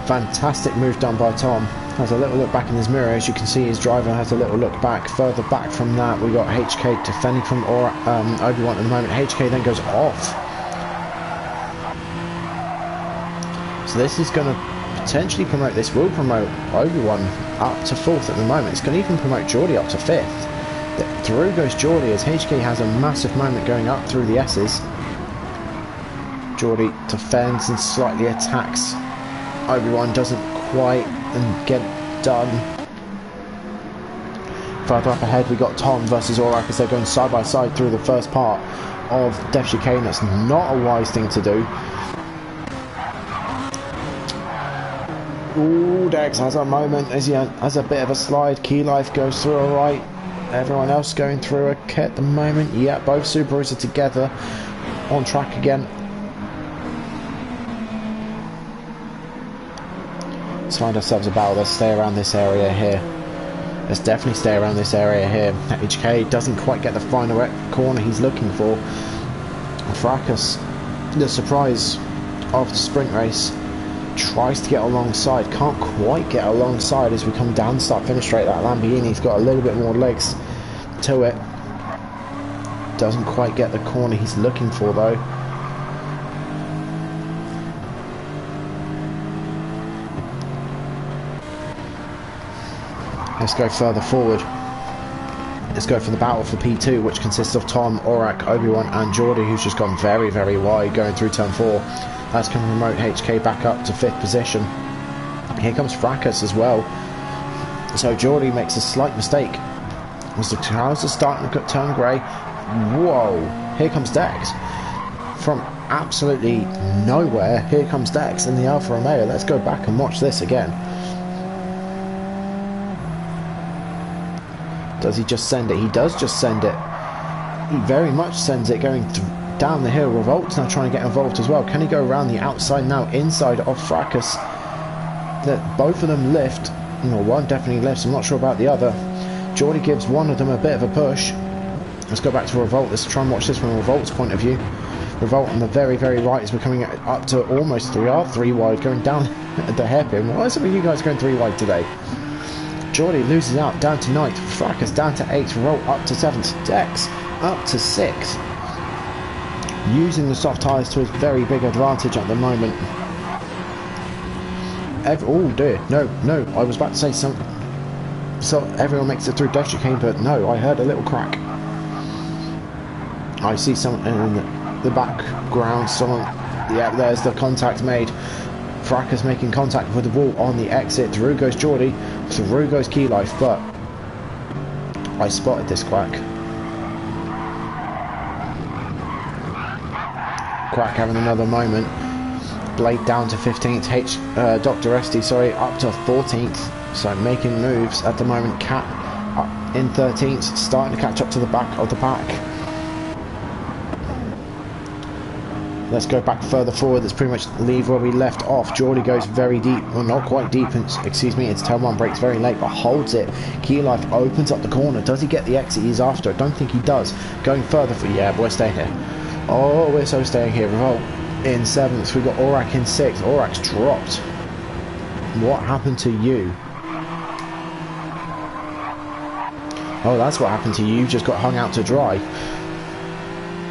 Fantastic move done by Tom. Has a little look back in his mirror, as you can see his driver has a little look back. Further back from that, we got HK defending from Obi-Wan at the moment. HK then goes off. So this is going to potentially promote, this will promote Obi-Wan up to 4th at the moment. It's going to even promote Geordie up to 5th. Through goes Geordie as HK has a massive moment going up through the S's. Geordie defends and slightly attacks. Obi-Wan doesn't quite get it done. Further up ahead we got Tom versus Aurak as they're going side by side through the first part of Death Chicane. That's not a wise thing to do. Ooh, Dex has a moment as he has a bit of a slide. Key Life goes through alright. Everyone else going through okay at the moment. Yeah, both Subarus are together on track again. Let's find ourselves a battle. Let's stay around this area here. Let's definitely stay around this area here. HK doesn't quite get the final corner he's looking for. Fracas, the surprise of the sprint race, tries to get alongside, can't quite get alongside as we come down, start finish straight. That Lamborghini's got a little bit more legs to it. Doesn't quite get the corner he's looking for though. Let's go further forward. Let's go for the battle for P2, which consists of Tom, Aurak, Obi-Wan and Geordie, who's just gone very, very wide going through turn 4. That's going to remote HK back up to 5th position. Here comes Fracas as well. So Geordie makes a slight mistake. As the cars are starting to turn grey. Whoa! Here comes Dex. From absolutely nowhere, here comes Dex in the Alfa Romeo. Let's go back and watch this again. Does he just send it? He does just send it. He very much sends it going down the hill. Revolt's now trying to get involved as well. Can he go around the outside now, inside of Fracas? That both of them lift. No, one definitely lifts. I'm not sure about the other. Geordie gives one of them a bit of a push. Let's go back to Revolt. Let's try and watch this from Revolt's point of view. Revolt on the very, very right is becoming up to almost 3 wide, going down at the hairpin. Why are some of you guys going 3 wide today? Geordie loses out, down to 9th. Fracas down to 8th. Revolt up to 7th. Dex up to 6th. Using the soft tyres to his very big advantage at the moment. Oh dear, no, I was about to say something. So everyone makes it through dash chicane, but no, I heard a little crack. I see someone in the background, someone, yeah, there's the contact made. Fracas making contact with the wall on the exit. Through goes Geordie, through goes Key Life, but I spotted this crack. Crack having another moment. Blade down to 15th, Dr. Esty, sorry, up to 14th. So making moves at the moment. Cat up in 13th, starting to catch up to the back of the pack. Let's go back further forward. Let's pretty much leave where we left off. Geordie goes very deep, well not quite deep, excuse me, it's turn 1, breaks very late but holds it. Key Life opens up the corner. Does he get the exit he's after? I don't think he does. Going further for, yeah, we're staying here. Oh, we're so staying here. Revolt in 7th. We got Aurak in 6th. Aurak's dropped. What happened to you? Oh, that's what happened to you. You just got hung out to dry.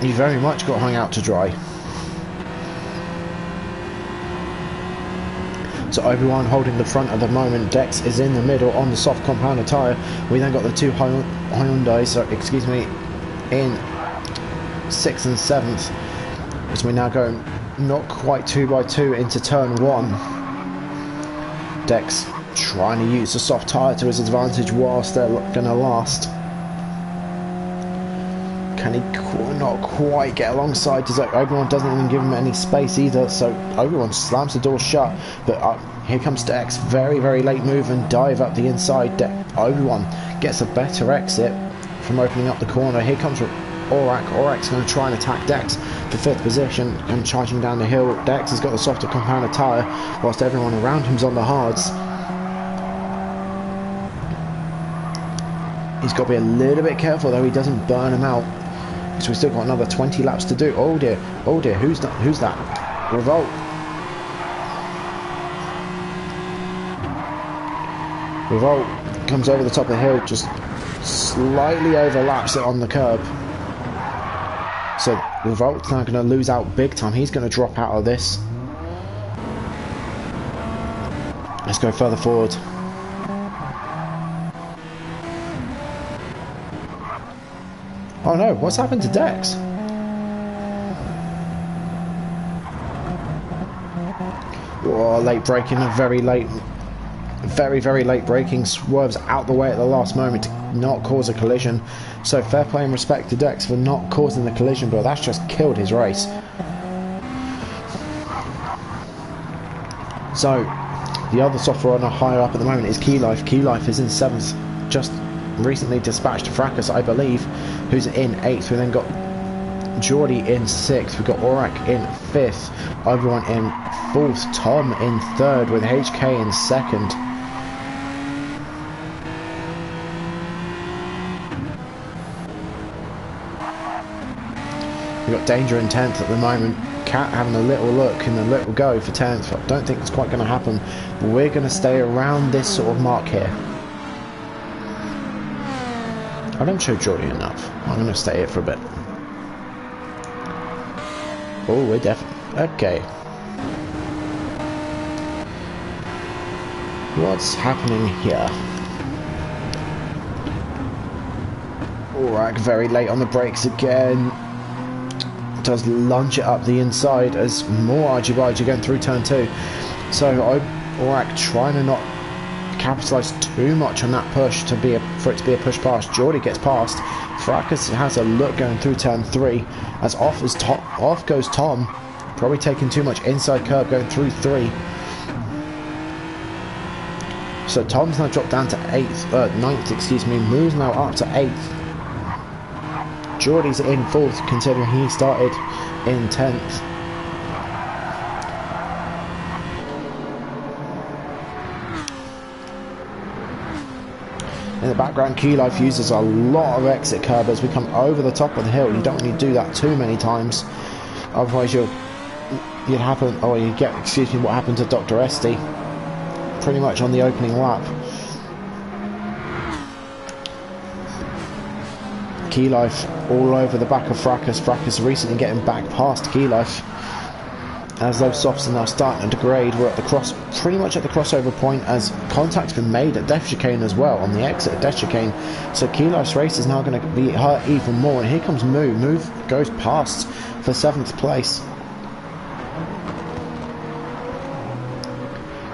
You very much got hung out to dry. So Obi-Wan holding the front at the moment. Dex is in the middle on the soft compounder tyre. We then got the two Hyundai, so excuse me, in 6th and 7th. As we now go not quite 2x2 into turn 1. Dex trying to use the soft tyre to his advantage whilst they're going to last. Can he not quite get alongside? Obi-Wan doesn't even give him any space either, so Obi-Wan slams the door shut. But here comes Dex, very, very late move and dive up the inside. Obi-Wan gets a better exit from opening up the corner. Here comes Aurak. Aurak's going to try and attack Dex for 5th position and charging down the hill. Dex has got the softer compounder tyre whilst everyone around him's on the hards. He's got to be a little bit careful though he doesn't burn him out, because we've still got another 20 laps to do. Oh dear, who's that? Revolt. Revolt comes over the top of the hill, just slightly overlaps it on the curb. So Revolt's now going to lose out big time. He's going to drop out of this. Let's go further forward. Oh no, what's happened to Dex? Whoa, late braking, very, very late braking. Swerves out the way at the last moment to not cause a collision. So fair play and respect to Dex for not causing the collision, but that's just killed his race. So the other soft runner higher up at the moment is Key Life. Key Life is in 7th, just recently dispatched Fracas, I believe, who's in 8th. We then got Geordie in 6th. We've got Aurak in 5th. Obi-Wan in 4th. Tom in 3rd with HK in 2nd. We've got Danger in 10th at the moment. Cat having a little look and a little go for 10th. I don't think it's quite going to happen. But we're going to stay around this sort of mark here. I don't show Geordie enough. I'm going to stay here for a bit. Oh, we're definitely... Okay. What's happening here? Alright, very late on the brakes again. Does lunge it up the inside as more argy-bargy going through turn 2. So Aurak trying to not capitalise too much on that push for it to be a push past. Geordie gets past. Fracas has a look going through turn 3 as off goes Tom, probably taking too much inside curb going through 3. So Tom's now dropped down to 9th, excuse me. Moves now up to 8th. Geordie's in 4th, considering he started in 10th. In the background, Key Life uses a lot of exit curb as we come over the top of the hill. You don't really do that too many times, otherwise you'd happen, or you get, excuse me, what happened to Dr. Esty pretty much on the opening lap. Key Life all over the back of Fracas. Fracas recently getting back past Key Life as those softs are now starting to degrade. We're at the pretty much at the crossover point as contact's been made at Death Chicane as well, on the exit of Death Chicane. So Key Life's race is now going to be hurt even more, and here comes Moo. Moo goes past for 7th place.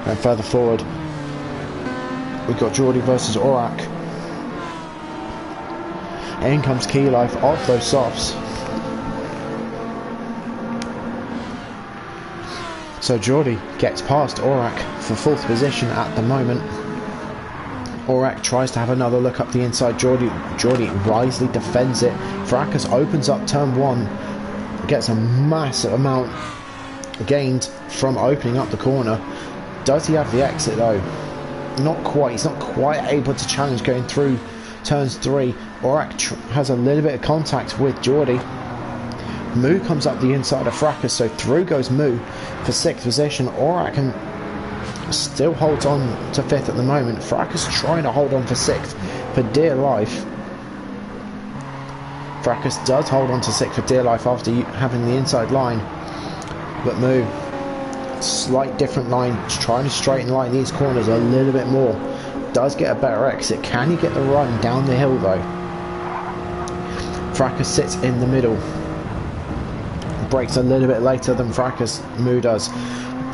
And further forward, we've got Geordie versus Aurak. In comes Key Life off those softs. So Geordie gets past Aurak for 4th position at the moment. Aurak tries to have another look up the inside. Geordie wisely defends it. Fracas opens up turn 1. Gets a massive amount gained from opening up the corner. Does he have the exit though? Not quite. He's not quite able to challenge going through turns 3. Aurak has a little bit of contact with Geordie. Moo comes up the inside of Fracas, so through goes Moo for 6th position. Aurak still holds on to 5th at the moment. Fracas trying to hold on for 6th for dear life. Fracas does hold on to 6th for dear life after having the inside line. But Moo, slight different line, trying to straighten line these corners a little bit more. Does get a better exit. Can he get the run down the hill though? Fracas sits in the middle. Brakes a little bit later than Moo does.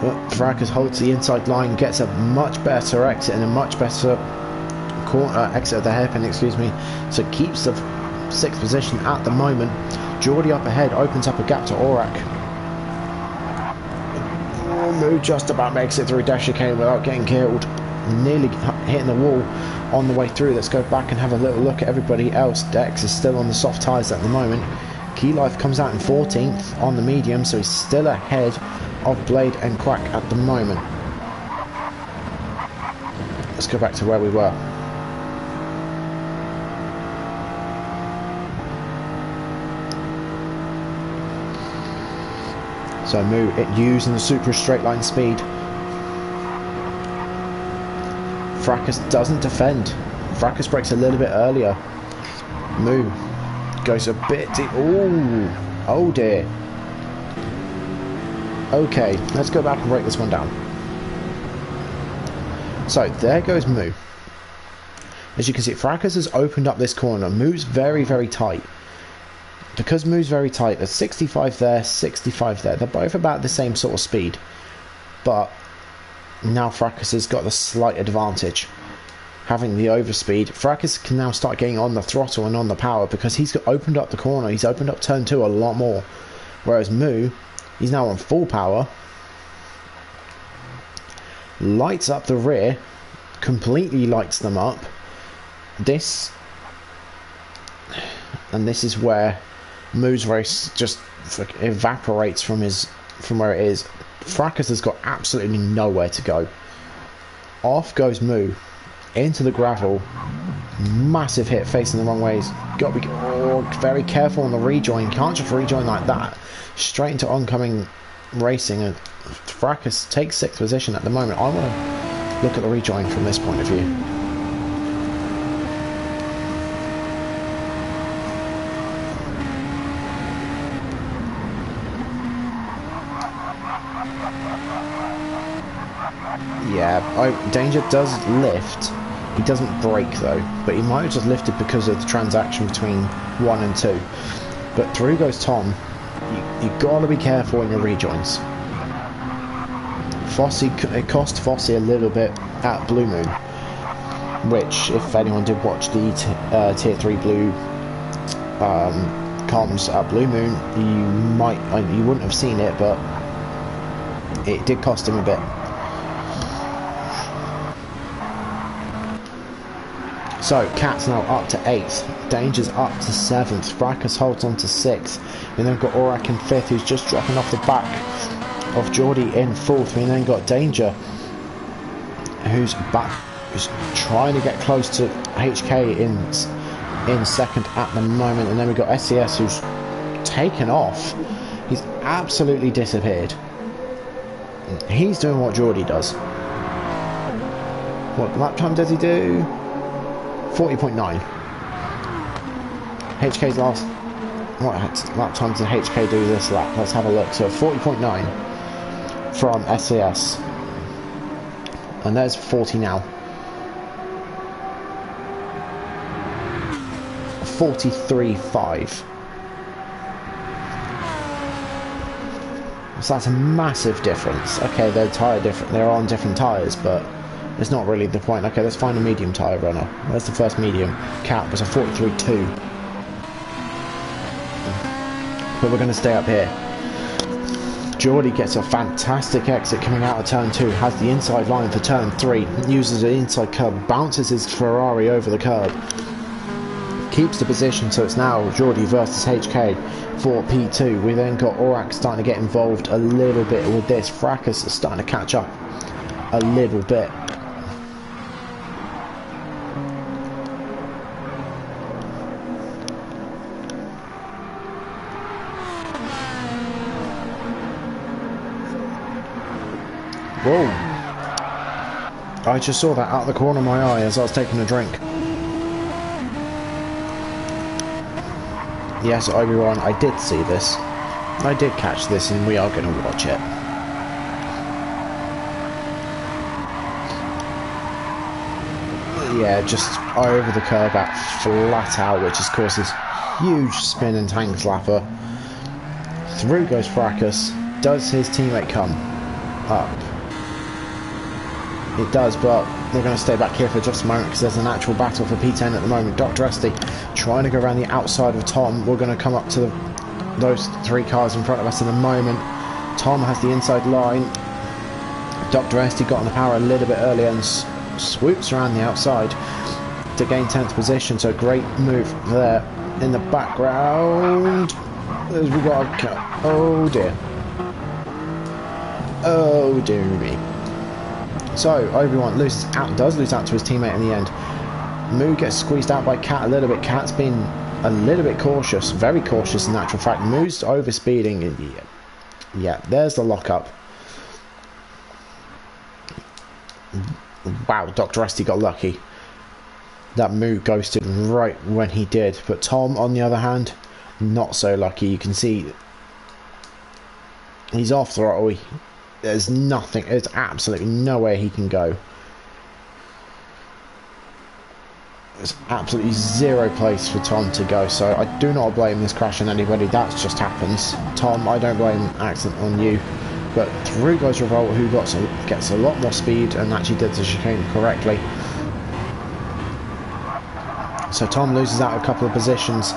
But Fracas holds the inside line, gets a much better exit and a much better exit of the hairpin, excuse me. So keeps the 6th position at the moment. Geordie up ahead opens up a gap to Aurak. Moo just about makes it through Death Chicane without getting killed. Nearly hitting the wall on the way through. Let's go back and have a little look at everybody else. Dex is still on the soft tyres at the moment. Key Life comes out in 14th on the medium, so he's still ahead of Blade and Quack at the moment. Let's go back to where we were. So Moo using the super straight line speed. Fracas doesn't defend. Fracas breaks a little bit earlier. Moo goes a bit deep. Ooh, oh dear. Okay, let's go back and break this one down. So there goes Moo. As you can see, Fracas has opened up this corner. Moo's very, very tight. Because Moo's very tight, there's 65 there, 65 there. They're both about the same sort of speed. But now Fracas has got the slight advantage, having the overspeed. Fracas can now start getting on the throttle and on the power because he's opened up the corner. He's opened up turn 2 a lot more. Whereas Moo, he's now on full power. Lights up the rear. Completely lights them up. This is where Moo's race just evaporates from where it is. Fracas has got absolutely nowhere to go. Off goes Moo into the gravel. Massive hit, facing the wrong ways. Got to be very careful on the rejoin. Can't just rejoin like that. Straight into oncoming racing, and Fracas takes 6th position at the moment. I want to look at the rejoin from this point of view. Yeah, Danger does lift. He doesn't brake though, but he might have just lifted because of the transaction between 1 and 2. But through goes Tom. You gotta be careful in your rejoins. It cost Fossey a little bit at Blue Moon, which, if anyone did watch the Tier 3 Blue comms at Blue Moon, you wouldn't have seen it, but it did cost him a bit. So, Cat's now up to 8th, Danger's up to 7th, Fracas holds on to 6th, and then got Aurak in 5th, who's just dropping off the back of Geordie in 4th. We then got Danger, who's trying to get close to HK in 2nd at the moment, and then we got SCS, who's taken off. He's absolutely disappeared. He's doing what Geordie does. What lap time does he do? 40.9. HK's last. What lap time did HK do this lap? Let's have a look. So 40.9 from SCS, and there's 40 now. 43.5. So that's a massive difference. Okay, they're on different tyres, but it's not really the point. Okay, let's find a medium tyre runner. There's the first medium. Cat was a 43.2. But we're going to stay up here. Geordie gets a fantastic exit coming out of turn 2. Has the inside line for turn 3. Uses the inside curb. Bounces his Ferrari over the curb. Keeps the position, so it's now Geordie versus HK for P2. We then got Aurak starting to get involved a little bit with this. Fracas is starting to catch up a little bit. Whoa. I just saw that out of the corner of my eye as I was taking a drink. Yes, Obi-Wan, I did see this. I did catch this, and we are going to watch it. Yeah, just over the curb at flat out, which just causes huge spin and tank slapper. Through goes Fracas. Does his teammate come up? It does, but we're going to stay back here for just a moment because there's an actual battle for P10 at the moment. Dr. Esty trying to go around the outside of Tom. We're going to come up to those 3 cars in front of us in a moment. Tom has the inside line. Dr. Esty got on the power a little bit earlier and swoops around the outside to gain 10th position. So great move there. In the background, as we got a cut. Oh dear. Oh dear me. So Obi-Wan does lose out to his teammate in the end. Moo gets squeezed out by Cat a little bit. Cat's been a little bit cautious, very cautious in actual fact. Moo's overspeeding. Yeah, there's the lockup. Wow, Dr. Esty got lucky. That Moo ghosted right when he did. But Tom, on the other hand, not so lucky. You can see he's off throttle. There's nothing, there's absolutely nowhere he can go. There's absolutely zero place for Tom to go, so I do not blame this crash on anybody. That just happens. Tom, I don't blame accident on you. But through goes Revolt, who gets a lot more speed and actually did the chicane correctly. So Tom loses out a couple of positions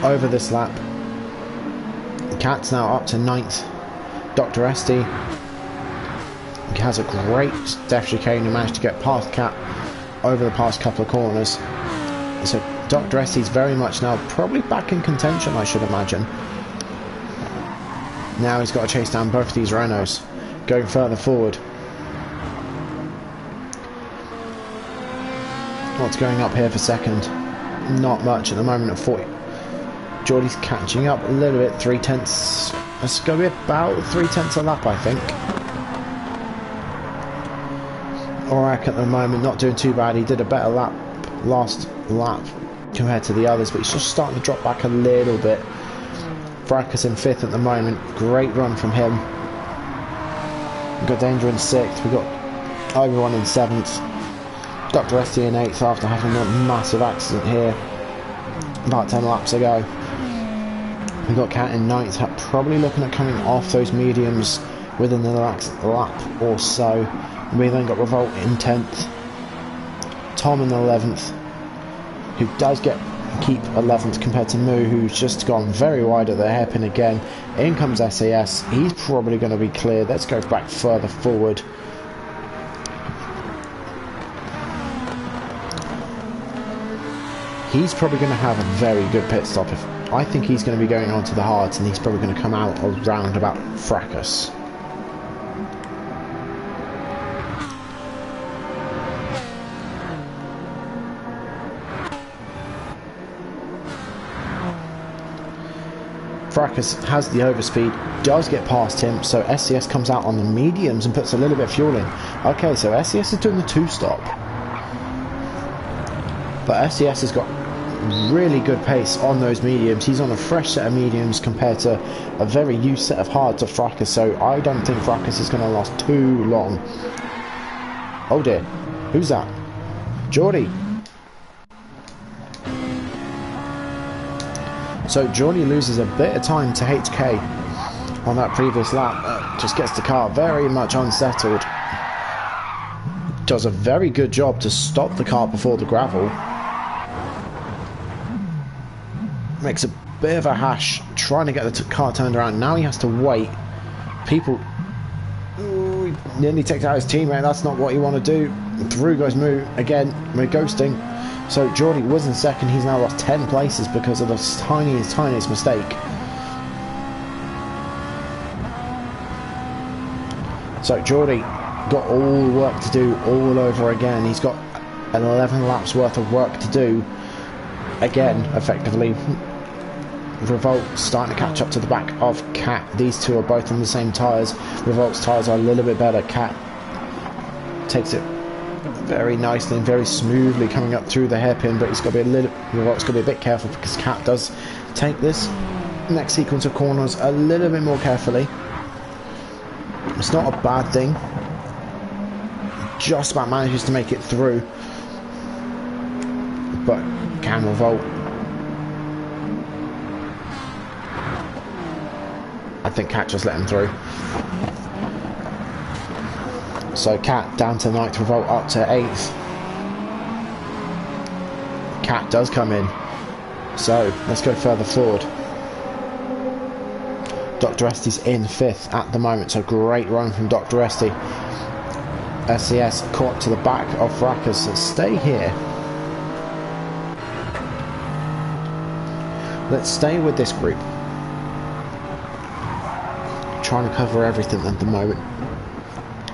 over this lap. Cat's now up to 9th. Dr. Esty has a great def chicane and managed to get past Cat over the past couple of corners. So Dr. Esty's very much now probably back in contention, I should imagine. Now he's got to chase down both these Renaults, going further forward. What's going up here for second? Not much at the moment at 40. Geordie's catching up a little bit, 3/10. It's going to be about 3/10 a lap, I think. Orak at the moment not doing too bad. He did a better lap last lap compared to the others, but he's just starting to drop back a little bit. Fracas in 5th at the moment. Great run from him. We've got Danger in 6th. We've got Obi-Wan in 7th. Dr. Esty in 8th after having a massive accident here about 10 laps ago. We've got Cat in 9th, probably looking at coming off those mediums within the last lap or so. We then got Revolt in 10th. Tom in 11th, who does keep 11th compared to Moo, who's just gone very wide at the hairpin again. In comes SAS. He's probably going to be clear. Let's go back further forward. He's probably going to have a very good pit stop. I think he's going to be going on to the hards, and he's probably going to come out around about Fracas. Fracas has the overspeed, does get past him, so SCS comes out on the mediums and puts a little bit of fuel in. Okay, so SCS is doing the 2-stop. But SCS has got really good pace on those mediums. He's on a fresh set of mediums compared to a very used set of hards of Fracas, so I don't think Fracas is going to last too long. Oh dear, who's that? Geordie. So Geordie loses a bit of time to HK on that previous lap. Just gets the car very much unsettled. Does a very good job to stop the car before the gravel. Makes a bit of a hash trying to get the car turned around. Now he has to wait. People... Ooh, he nearly takes out his teammate. That's not what you want to do. Through goes Moo. Again, we're ghosting. So Geordie was in second. He's now lost 10 places because of the tiniest mistake. So Geordie got all the work to do all over again. He's got 11 laps worth of work to do. Again, effectively. Revolt starting to catch up to the back of Cat. These two are both on the same tyres. Revolt's tyres are a little bit better. Cat takes it very nicely and very smoothly coming up through the hairpin, but he's got to be Revolt's got to be a bit careful because Cat does take this next sequence of corners a little bit more carefully. It's not a bad thing. Just about manages to make it through, but can Revolt? I think Cat just let him through. So Cat down to 9th, Revolt up to 8th. Cat does come in. So let's go further forward. Dr. Esty's in 5th at the moment, so great run from Dr. Esty. SCS caught to the back of Fracas, so stay here. Let's stay with this group. Trying to cover everything at the moment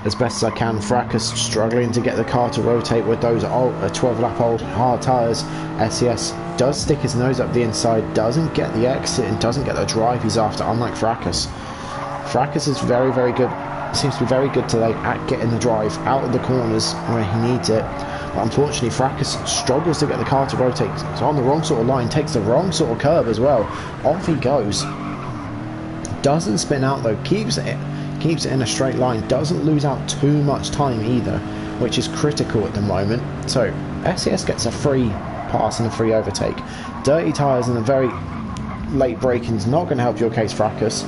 as best as I can. Fracas struggling to get the car to rotate with those 12 lap old hard tyres. SCS does stick his nose up the inside, doesn't get the exit and doesn't get the drive he's after, unlike Fracas. Fracas is very good, seems to be very good today at getting the drive out of the corners where he needs it, but unfortunately Fracas struggles to get the car to rotate. It's on the wrong sort of line, takes the wrong sort of curve as well. Off he goes. Doesn't spin out though, keeps it in a straight line, doesn't lose out too much time either, which is critical at the moment. So SES gets a free pass and a free overtake. Dirty tyres and a very late braking is not going to help your case, Fracas,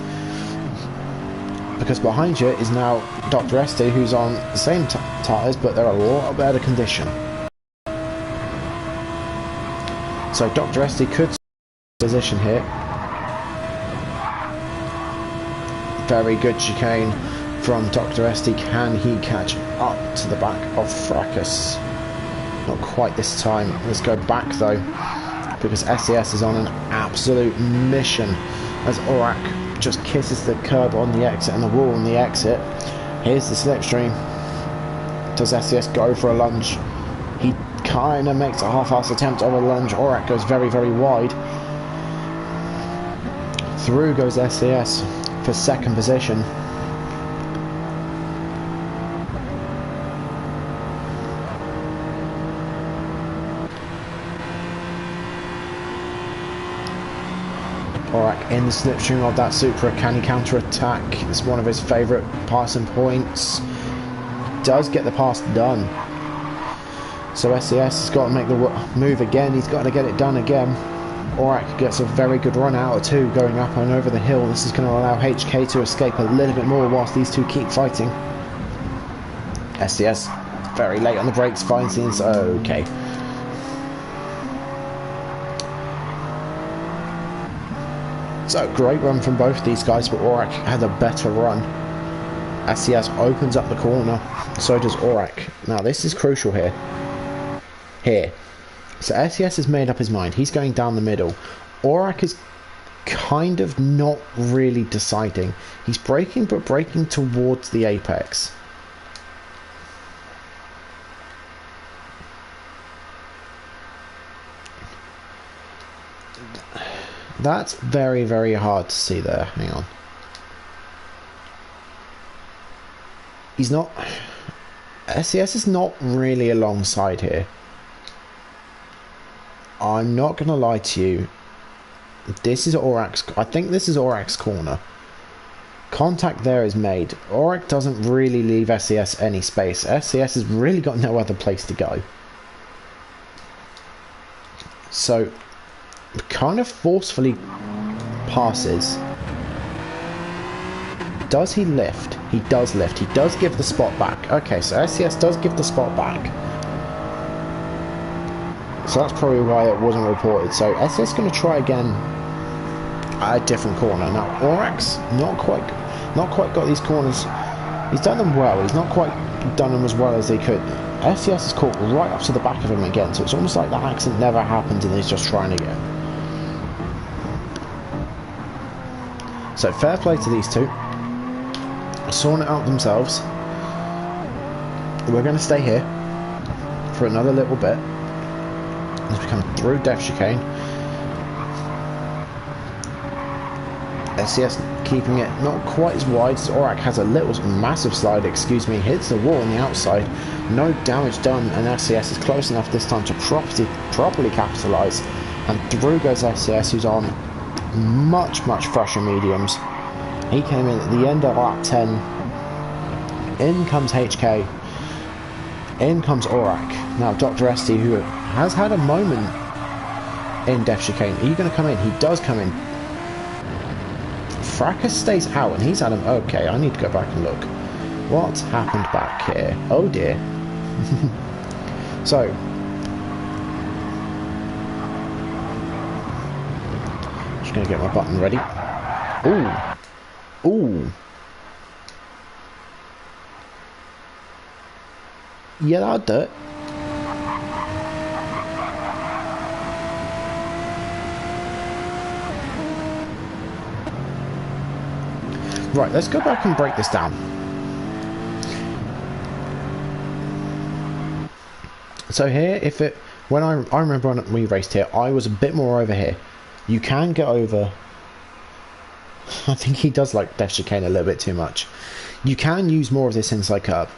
because behind you is now Dr. Esty, who's on the same tyres, but they're a lot better condition. So Dr. Esty could position here. Very good chicane from Dr. Esty. Can he catch up to the back of Fracas? Not quite this time. Let's go back though, because SES is on an absolute mission as Orak just kisses the curb on the exit and the wall on the exit. Here's the slipstream. Does SES go for a lunge? He kind of makes a half-assed attempt of a lunge. Aurak goes very, very wide. Through goes SCS for second position. Aurak in the slipstream of that Supra. Can he counter-attack? It's one of his favourite passing points. Does get the pass done. So SCS has got to make the move again. He's got to get it done again. Aurak gets a very good run out of 2 going up and over the hill. This is going to allow HK to escape a little bit more whilst these two keep fighting. SCS very late on the brakes, finds things okay. So great run from both these guys, but Aurak had a better run. SCS opens up the corner, so does Aurak. Now this is crucial here. So SCS has made up his mind. He's going down the middle. Aurak is kind of not really deciding. He's braking, but braking towards the apex. That's very, very hard to see there. Hang on. He's not... SCS is not really alongside here. I'm not going to lie to you. This is Aurak's... I think this is Aurak's corner. Contact there is made. Aurak doesn't really leave SCS any space. SCS has really got no other place to go. So, kind of forcefully passes. Does he lift? He does lift. He does give the spot back. Okay, so SCS does give the spot back. So that's probably why it wasn't reported. So SCS is going to try again at a different corner. Now Aurak's not quite got these corners. He's done them well. He's not quite done them as well as he could. SCS is caught right up to the back of him again. So it's almost like that accident never happened and he's just trying again. So fair play to these two. Sorting it out themselves. We're going to stay here for another little bit as we come through Def Chicane. SCS keeping it not quite as wide. So Aurak has a little massive slide, excuse me, hits the wall on the outside. No damage done, and SCS is close enough this time to properly capitalise. And through goes SCS, who's on much fresher mediums. He came in at the end of lap 10. In comes HK. In comes Aurak. Now Dr. SD, who has had a moment in Def Chicane. Are you going to come in? He does come in. Fracas stays out and he's had him. Okay, I need to go back and look. What's happened back here? Oh dear. So, just going to get my button ready. Ooh. Ooh. Yeah, that'll do it. Right, let's go back and break this down. So here, when I remember when we raced here, I was a bit more over here. You can get over. I think he does like Def Chicane a little bit too much. You can use more of this inside curb,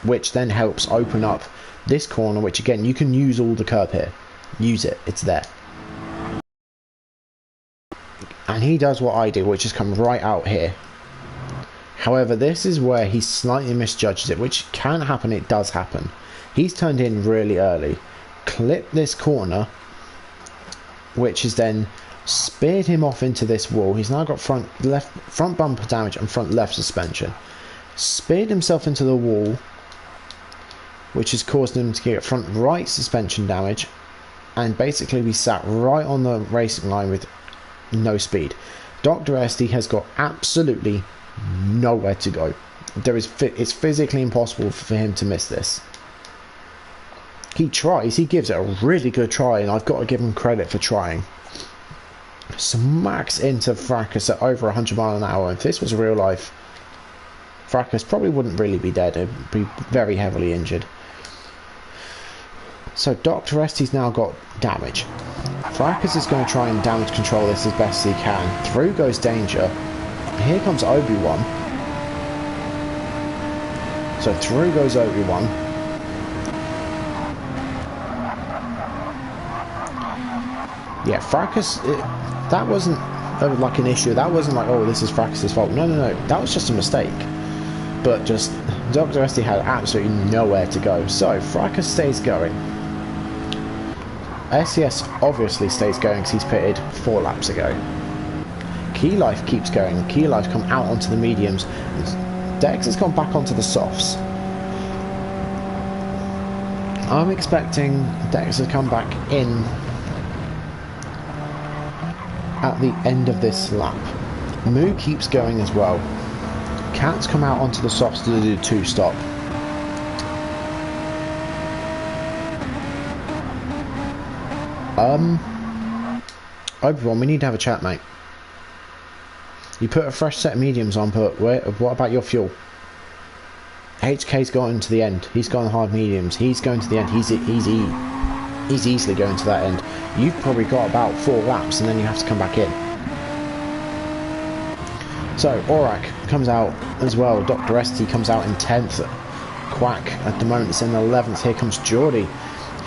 which then helps open up this corner, which again, you can use all the curb here. Use it, it's there. And he does what I do, which is come right out here. However, this is where he slightly misjudges it, which can happen, it does happen. He's turned in really early, clipped this corner, which has then speared him off into this wall. He's now got front bumper damage and front left suspension. Speared himself into the wall, which has caused him to get front right suspension damage, and basically we sat right on the racing line with no speed. Dr. SD has got absolutely nowhere to go. It's physically impossible for him to miss this. He tries, he gives it a really good try, and I've got to give him credit for trying. Smacks into Fracas at over 100 miles an hour. If this was real life, Fracas probably wouldn't really be dead, he'd be very heavily injured. So Dr. Estes now got damage. Fracas is going to try and damage control this as best as he can. Through goes Danger. Here comes Obi-Wan. So through goes Obi-Wan. Yeah, Fracas, that wasn't like an issue. That wasn't like, oh, this is Fracas' fault. No, no, no. That was just a mistake. But just, Dr. Estes had absolutely nowhere to go. So, Fracas stays going. SES obviously stays going because he's pitted 4 laps ago. Key Life keeps going. Key Life come out onto the mediums. Dex has gone back onto the softs. I'm expecting Dex to come back in at the end of this lap. Moo keeps going as well. Cat's come out onto the softs to do 2-stop. Obi-Wan, we need to have a chat, mate. You put a fresh set of mediums on, but what about your fuel? HK's gone to the end. He's gone hard mediums. He's going to the end. He's easily going to that end. You've probably got about 4 laps, and then you have to come back in. So Aurak comes out as well. Dr. Estes comes out in 10th. Quack at the moment is in 11th. Here comes Geordie,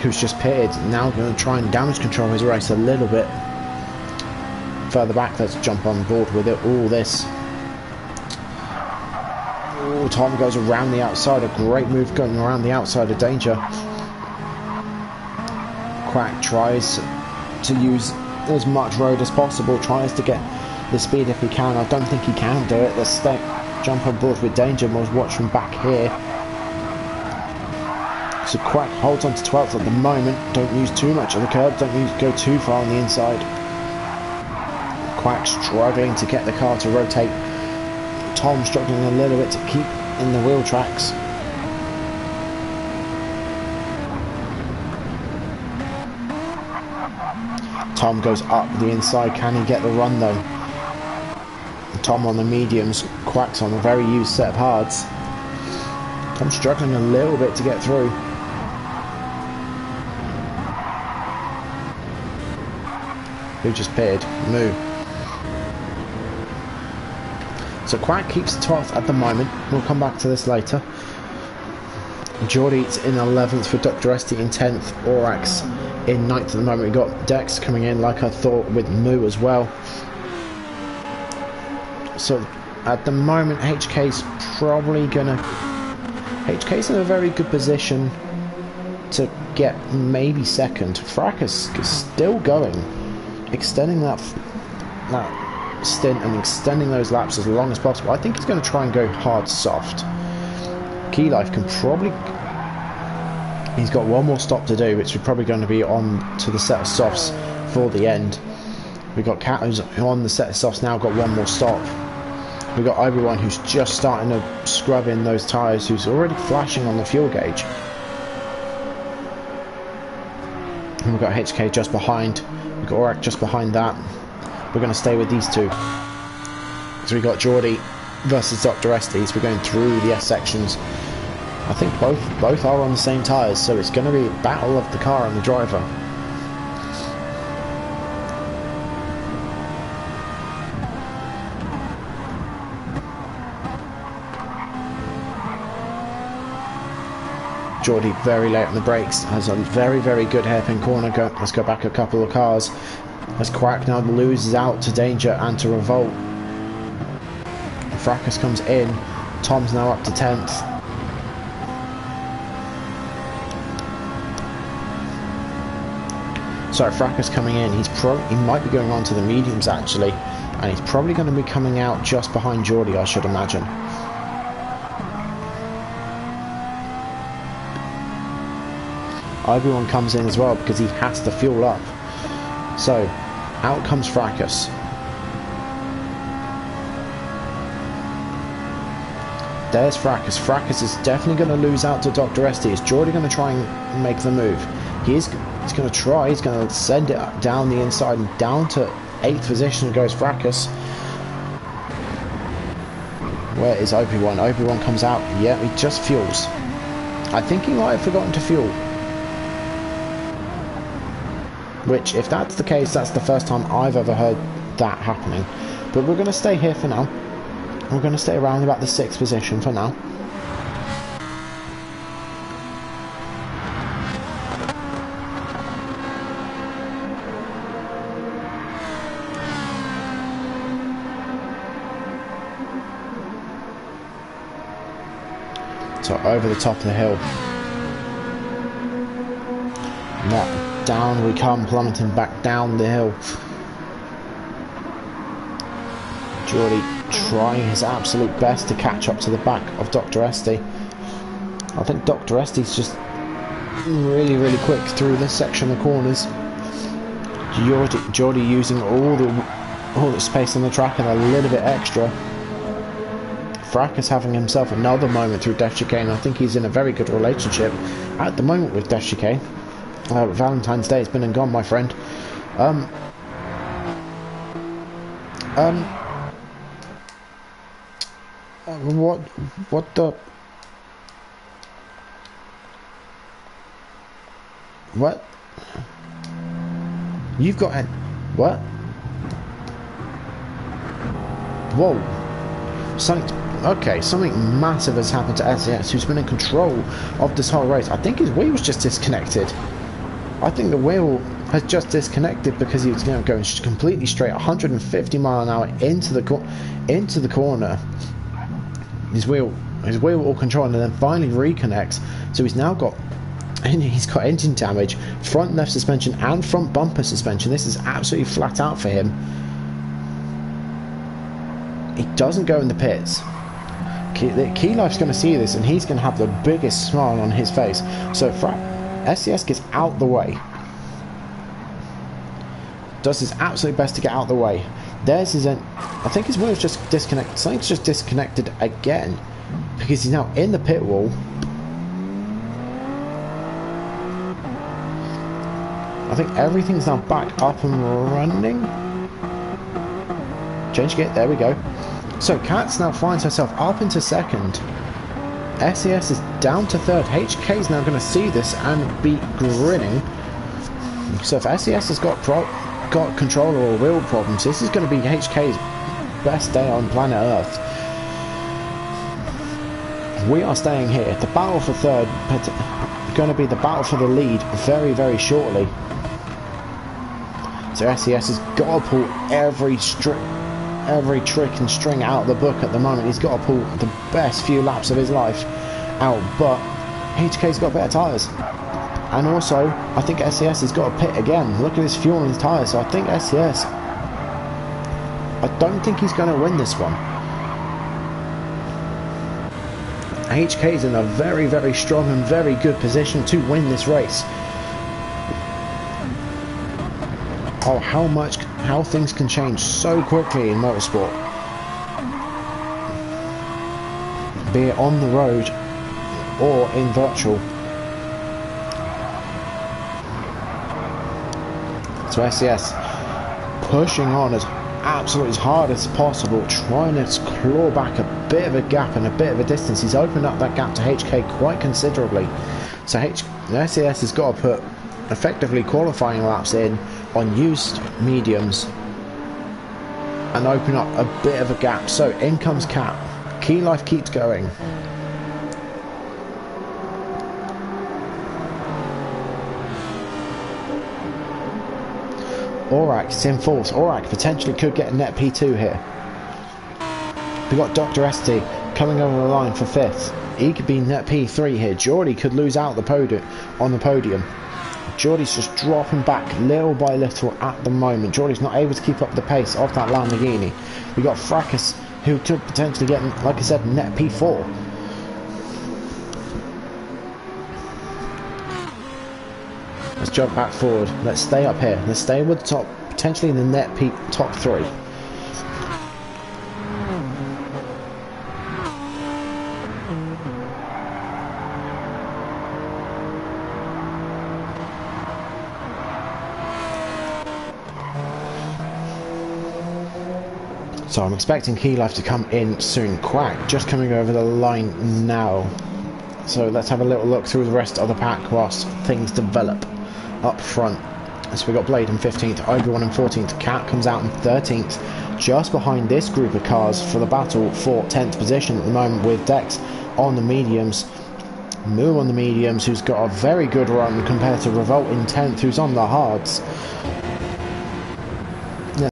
who's just pitted. Now going to try and damage control his race a little bit further back. Let's jump on board with it. All this. Ooh, Tom goes around the outside. A great move going around the outside of Danger. Quack tries to use as much road as possible. Tries to get the speed if he can. I don't think he can do it. Let's jump on board with Danger. We'll watch from back here. So Quack holds on to 12th at the moment. Don't use too much of the curb. Don't go too far on the inside. Quack struggling to get the car to rotate. Tom struggling a little bit to keep in the wheel tracks. Tom goes up the inside. Can he get the run though? Tom on the mediums. Quack's on a very used set of hards. Tom struggling a little bit to get through. Who just pitted? Moo. So Quack keeps 12th at the moment. We'll come back to this later. Geordie's in 11th for Dr. Estes in 10th. Aurak's in 9th at the moment. We've got Dex coming in like I thought with Moo as well. So at the moment HK's probably gonna... HK's in a very good position to get maybe 2nd. Fracas is still going. Extending that stint and extending those laps as long as possible. I think he's going to try and go hard soft. Key Life can probably... He's got one more stop to do, which is probably going to be on to the set of softs for the end. We've got Cat who's on the set of softs now, got one more stop. We've got Obi-Wan who's just starting to scrub in those tyres, who's already flashing on the fuel gauge. And we've got HK just behind. We've got Aurak just behind that. We're going to stay with these two. So we've got Geordie versus Dr. Estes. We're going through the S sections. I think both are on the same tyres, so it's going to be a battle of the car and the driver. Geordie very late on the brakes, has a very, very good hairpin corner. Let's go back a couple of cars. As Quack now loses out to Danger and to Revolt. Fracas comes in. Tom's now up to 10th. So Fracas coming in. He might be going on to the mediums actually, and he's probably going to be coming out just behind Geordie, I should imagine. Obi-Wan comes in as well because he has to fuel up. So, out comes Fracas. There's Fracas. Fracas is definitely going to lose out to Dr. Estes. Is Geordie going to try and make the move? He's going to try. He's going to send it down the inside and down to 8th position goes Fracas. Where is Obi-Wan? Obi-Wan comes out. Yeah, he just fuels. I think he might have forgotten to fuel. which, if that's the case, that's the first time I've ever heard that happening. But we're going to stay here for now. We're going to stay around about the 6th position for now. So over the top of the hill. Now down we come, plummeting back down the hill. Geordie trying his absolute best to catch up to the back of Dr. Esty. I think Dr. Esty's just really quick through this section of corners. Geordie using all the space on the track and a little bit extra. Fracas having himself another moment through Death Chicane. I think he's in a very good relationship at the moment with Death Chicane. Valentine's Day has been and gone, my friend. What? You've got an... What? Whoa. Something massive has happened to SES, who's been in control of this whole race. I think his wheel was just disconnected. I think the wheel has just disconnected because he was going completely straight, 150 mile an hour into the corner. His wheel all controlled, and then finally reconnects. So he's got engine damage, front left suspension and front bumper suspension. This is absolutely flat out for him. He doesn't go in the pits. Key Life's going to see this, and he's going to have the biggest smile on his face. So SES gets out the way, does his absolute best to get out the way. There's his end. I think his wheel's just disconnected. Something's just disconnected again because he's now in the pit wall. I think everything's now back up and running. Change gate, there we go. So Katz now finds herself up into second. SES is down to third. HK is now going to see this and be grinning. So if SES has got controller or wheel problems, this is going to be HK's best day on planet Earth. We are staying here. The battle for third, going to be the battle for the lead very shortly. So SES has got to pull every trick and string out of the book at the moment. He's got to pull the best few laps of his life out, but HK's got better tyres. And also, I think SES has got to pit again. Look at his fuel and his tyres. So I think SES, I don't think he's going to win this one. HK's in a very strong and very good position to win this race. Oh, how things can change so quickly in motorsport. Be it on the road or in virtual. So SES pushing on as absolutely as hard as possible, trying to claw back a bit of a gap and a bit of a distance. He's opened up that gap to HK quite considerably. So SES has got to put effectively qualifying laps in on used mediums and open up a bit of a gap. So in comes Cat. Key Life keeps going. Aurak's in fourth. Aurak potentially could get a net P2 here. We got Dr. Esty coming over the line for fifth. He could be net P3 here. Geordie could lose out on the podium. Geordie's just dropping back little by little at the moment. Geordie's not able to keep up the pace of that Lamborghini. We got Fracas, who could potentially get, like I said, net P4. Let's jump back forward. Let's stay up here. Let's stay with the top, potentially in the net P top 3. So I'm expecting Key Life to come in soon. Quack just coming over the line now. So let's have a little look through the rest of the pack whilst things develop up front. So we got Blade in 15th, Obi-Wan in 14th, Cat comes out in 13th, just behind this group of cars for the battle for 10th position at the moment, with Dex on the mediums, Moo on the mediums, who's got a very good run compared to Revolt in 10th, who's on the hards. Yeah.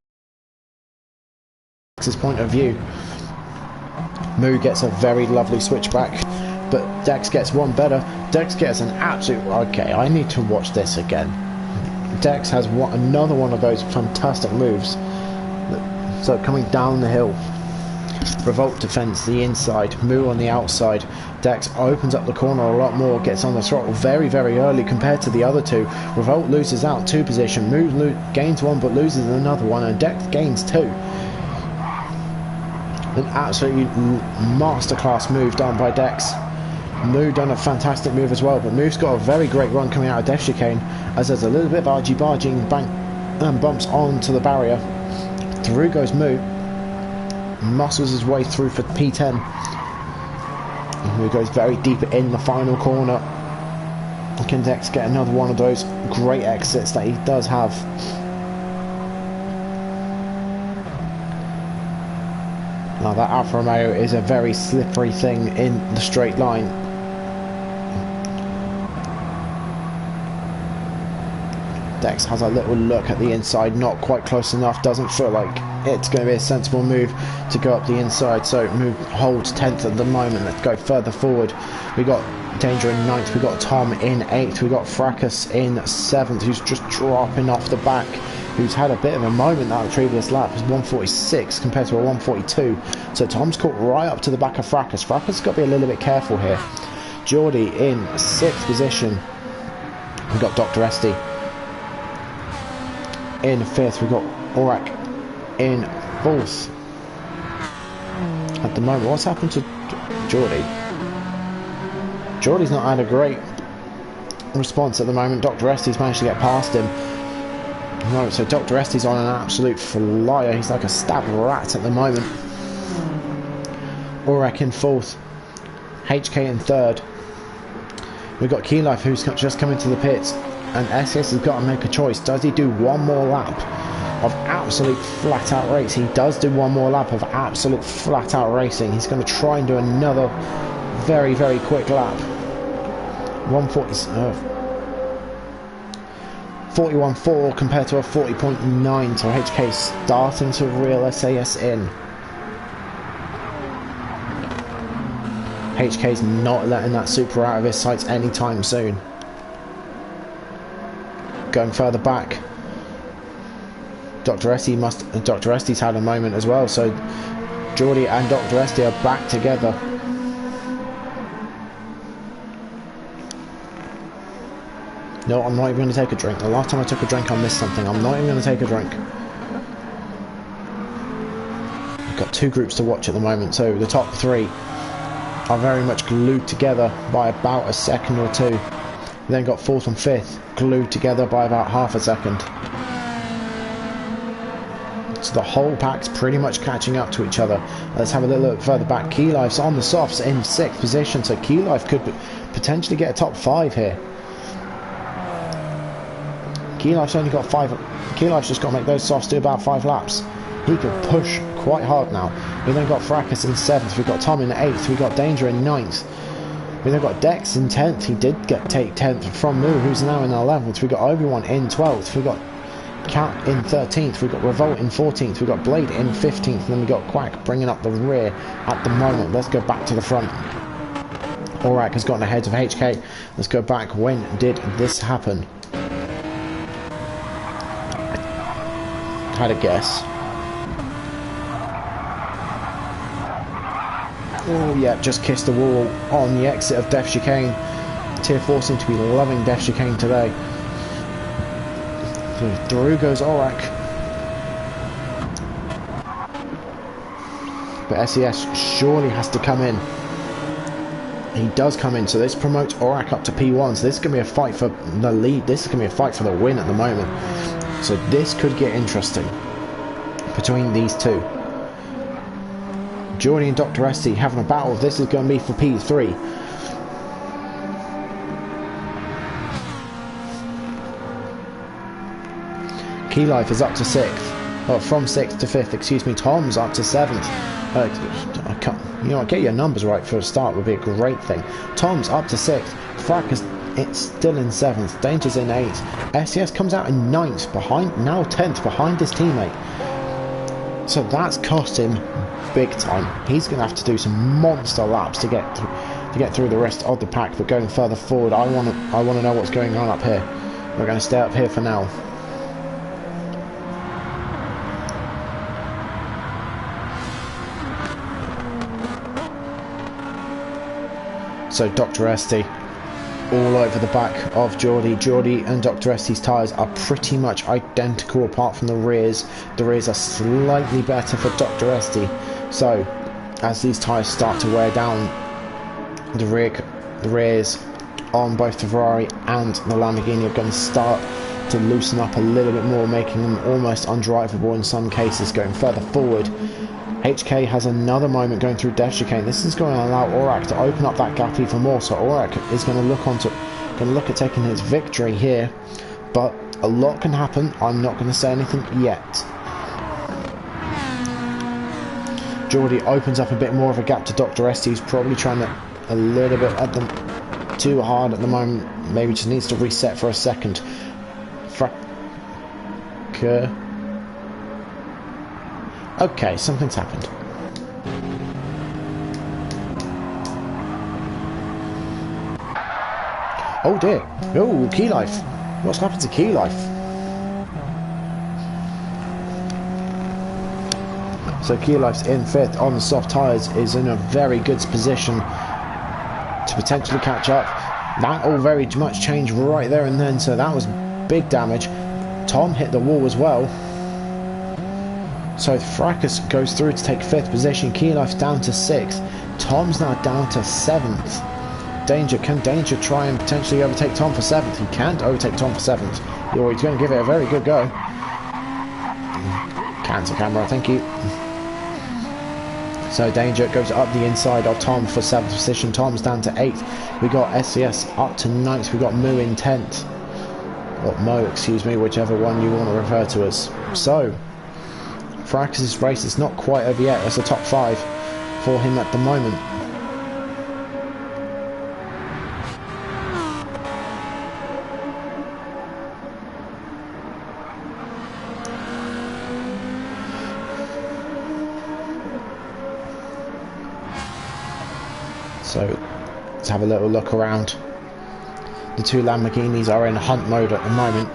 Dex's point of view, Moo gets a very lovely switchback, but Dex gets one better. Dex gets an absolute... Okay, I need to watch this again. Dex has another one of those fantastic moves. So coming down the hill, Revolt defends the inside, Moo on the outside. Dex opens up the corner a lot more, gets on the throttle very, very early compared to the other two. Revolt loses out 2 position, Moo gains 1 but loses another one, and Dex gains 2. An absolutely masterclass move done by Dex. Moo done a fantastic move as well, but Moo's got a very great run coming out of Death Chicane, as there's a little bit of argy-barging bumps onto the barrier. Through goes Moo, muscles his way through for P10. Moo goes very deep in the final corner. Can Dex get another one of those great exits that he does have? Now that Alfa Romeo is a very slippery thing in the straight line. Dex has a little look at the inside, not quite close enough, doesn't feel like it's going to be a sensible move to go up the inside, so Moo holds 10th at the moment. Let's go further forward. We got Danger in 9th, we got Tom in 8th, we got Fracas in 7th, who's just dropping off the back, who's had a bit of a moment that the previous lap. It's 146 compared to a 142, so Tom's caught right up to the back of Fracas. Fracas has got to be a little bit careful here. Geordie in 6th position, we got Dr. Esty in 5th, we've got Aurak in 4th. At the moment, what's happened to Geordie? Geordie's not had a great response at the moment. Dr. Esty's managed to get past him. No, so Dr. Esty's on an absolute flyer. He's like a stabbed rat at the moment. Aurak in 4th, HK in 3rd. We've got Key Life, who's just come into the pits, and SS has got to make a choice. Does he do one more lap of absolute flat out race? He does do one more lap of absolute flat out racing. He's going to try and do another very, very quick lap. 41.4 compared to a 40.9, so HK starting to reel SAS in. HK's not letting that Supra out of his sights anytime soon. Going further back, Dr. Esty's had a moment as well, so Geordie and Dr. Esty are back together. No, I'm not even going to take a drink. The last time I took a drink I missed something. I'm not even going to take a drink. We've got 2 groups to watch at the moment, so the top 3 are very much glued together by about a second or 2. We then got 4th and 5th glued together by about half a second. So the whole pack's pretty much catching up to each other. Let's have a little look further back. Key Life's on the softs in 6th position, so Key Life could potentially get a top 5 here. Key Life's only got 5. Key Life's just got to make those softs do about 5 laps. He could push quite hard now. We then got Fracas in 7th, we've got Tom in 8th, we've got Danger in 9th. We then got Dex in 10th, he did take 10th from Moo, who's now in 11th. We got Obi-Wan in 12th, we got Cat in 13th, we got Revolt in 14th, we got Blade in 15th, and then we got Quack bringing up the rear at the moment. Let's go back to the front. Aurak has gotten ahead of HK. Let's go back. When did this happen? Had a guess. Oh yeah, just kissed the wall on the exit of Death Chicane. Tier 4 seem to be loving Death Chicane today. So through goes Aurak. But SES surely has to come in. He does come in, so this promotes Aurak up to P1. So this is going to be a fight for the lead. This is going to be a fight for the win at the moment. So this could get interesting between these two. Geordie and Dr. Esty having a battle. This is going to be for P3. Key Life is up to 6th. Oh, from 6th to 5th, excuse me. Tom's up to 7th. I can't, you know, get your numbers right for a start would be a great thing. Tom's up to 6th. Frack it's still in 7th. Danger's in 8th. SES comes out in 9th, now 10th, behind his teammate. So that's cost him big time. He's going to have to do some monster laps to get through the rest of the pack. But going further forward, I want to know what's going on up here. We're going to stay up here for now. So Dr. Esty all over the back of Geordie. Geordie and Dr. Esty's tyres are pretty much identical apart from the rears. The rears are slightly better for Dr. Esty. So as these tyres start to wear down, the rears on both the Ferrari and the Lamborghini are going to start to loosen up a little bit more, making them almost undrivable in some cases. Going further forward, HK has another moment going through death chicane. This is going to allow Aurak to open up that gap even more. So Aurak is going to look at taking his victory here, but a lot can happen. I'm not going to say anything yet. Geordie opens up a bit more of a gap to Dr. Esty, who's probably trying to a little bit at them too hard at the moment. Maybe just needs to reset for a second. Okay, something's happened. Oh dear. Oh, Key Life. What's happened to Key Life? So Key Life's in 5th on the soft tyres, is in a very good position to potentially catch up. That all very much changed right there and then, so that was big damage. Tom hit the wall as well. So Fracas goes through to take 5th position. Key Life's down to 6th. Tom's now down to 7th. Can Danger try and potentially overtake Tom for 7th? He can't overtake Tom for 7th. He's going to give it a very good go. Cancel camera, thank you. So Danger goes up the inside of Tom for 7th position. Tom's down to 8th. We got SES up to 9th. We got Moo in 10th. Or Mo, excuse me, whichever one you want to refer to as. So Fracas's race is not quite over yet. That's the top 5 for him at the moment. So let's have a little look around. The two Lamborghinis are in hunt mode at the moment.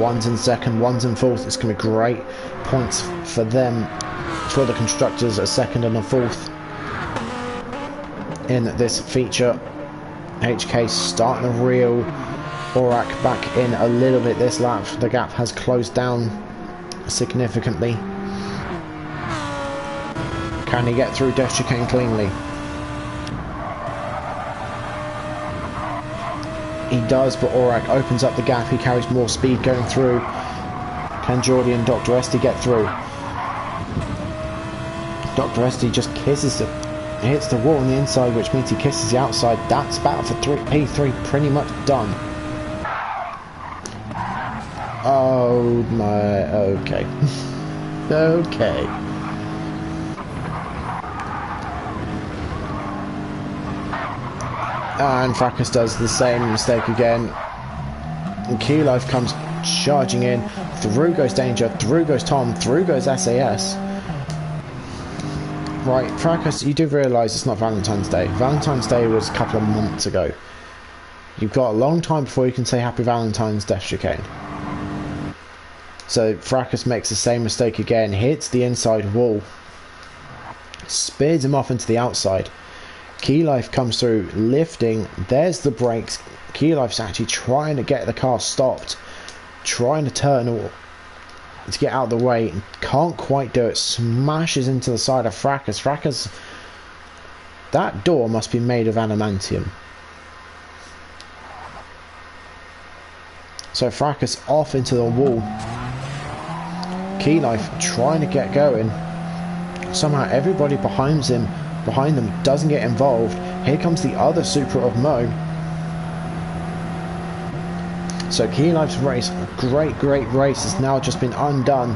One's in 2nd, one's in 4th. It's going to be great points for them, for the constructors, a 2nd and a 4th in this feature. HK starting to reel Aurak back in a little bit this lap. The gap has closed down significantly. Can he get through Death Chicane cleanly? He does, but Aurak opens up the gap. He carries more speed going through. Can Geordie and Dr. Esty get through? Dr. Esty just hits the wall on the inside, which means he kisses the outside. That's battle for P3 pretty much done. Oh my, okay. Okay. And Fracas does the same mistake again. And Key Life comes charging in. Through goes Danger, through goes Tom, through goes SAS. Right, Fracas, you do realise it's not Valentine's Day. Valentine's Day was a couple of months ago. You've got a long time before you can say Happy Valentine's Death Chicane. So Fracas makes the same mistake again, hits the inside wall, speeds him off into the outside. Key Life comes through, lifting. There's the brakes. Key Life's actually trying to get the car stopped, trying to turn to get out of the way, and can't quite do it. Smashes into the side of Fracas. Fracas, that door must be made of adamantium. So Fracas off into the wall. Key Life trying to get going. Somehow everybody behind them doesn't get involved. Here comes the other Supra of Mo. So Key Life's race, great race, has now just been undone.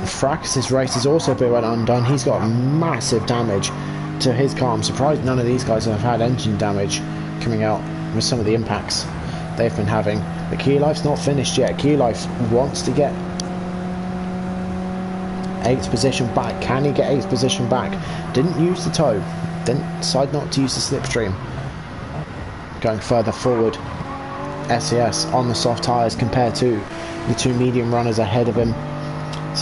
Fracas's race has also been undone. He's got massive damage to his car. I'm surprised none of these guys have had engine damage coming out with some of the impacts they've been having. But Key Life's not finished yet. Key Life wants to get 8th position back. Can he get 8th position back? Didn't use the tow. Didn't decide not to use the slipstream. Going further forward, SES on the soft tyres compared to the 2 medium runners ahead of him.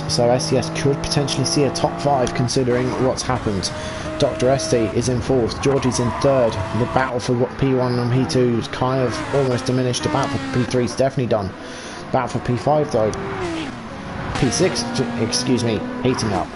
So SES could potentially see a top 5 considering what's happened. Dr. ST is in 4th, Georgie's in 3rd. The battle for P1 and P2 is kind of almost diminished. The battle for P3 is definitely done. Battle for P5 though, P6, excuse me, heating up.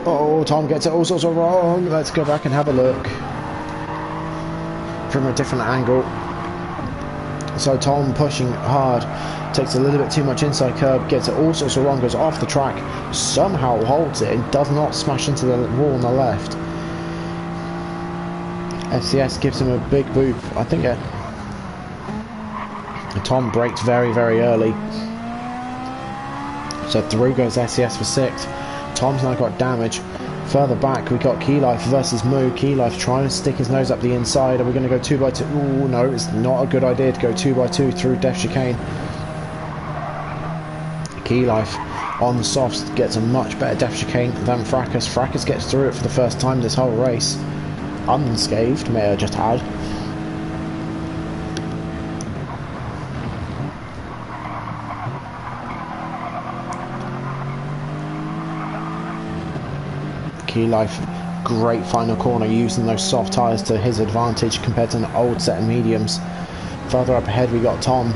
Oh, Tom gets it all sorts of wrong. Let's go back and have a look from a different angle. So Tom pushing hard, takes a little bit too much inside curb, gets it all sorts of wrong, goes off the track, somehow holds it and does not smash into the wall on the left. SCS gives him a big boop. I think Tom brakes very early. So through goes SCS for 6th. Tom's now got damage. Further back we got Key Life versus Moo. Key Life trying to stick his nose up the inside. Are we going to go 2x2? Ooh, no, it's not a good idea to go 2x2 through Def Chicane. Key Life on the softs gets a much better Def Chicane than Fracas. Fracas gets through it for the first time this whole race. Unscathed, may I just add. Key Life, great final corner, using those soft tyres to his advantage compared to an old set of mediums. Further up ahead we got Tom.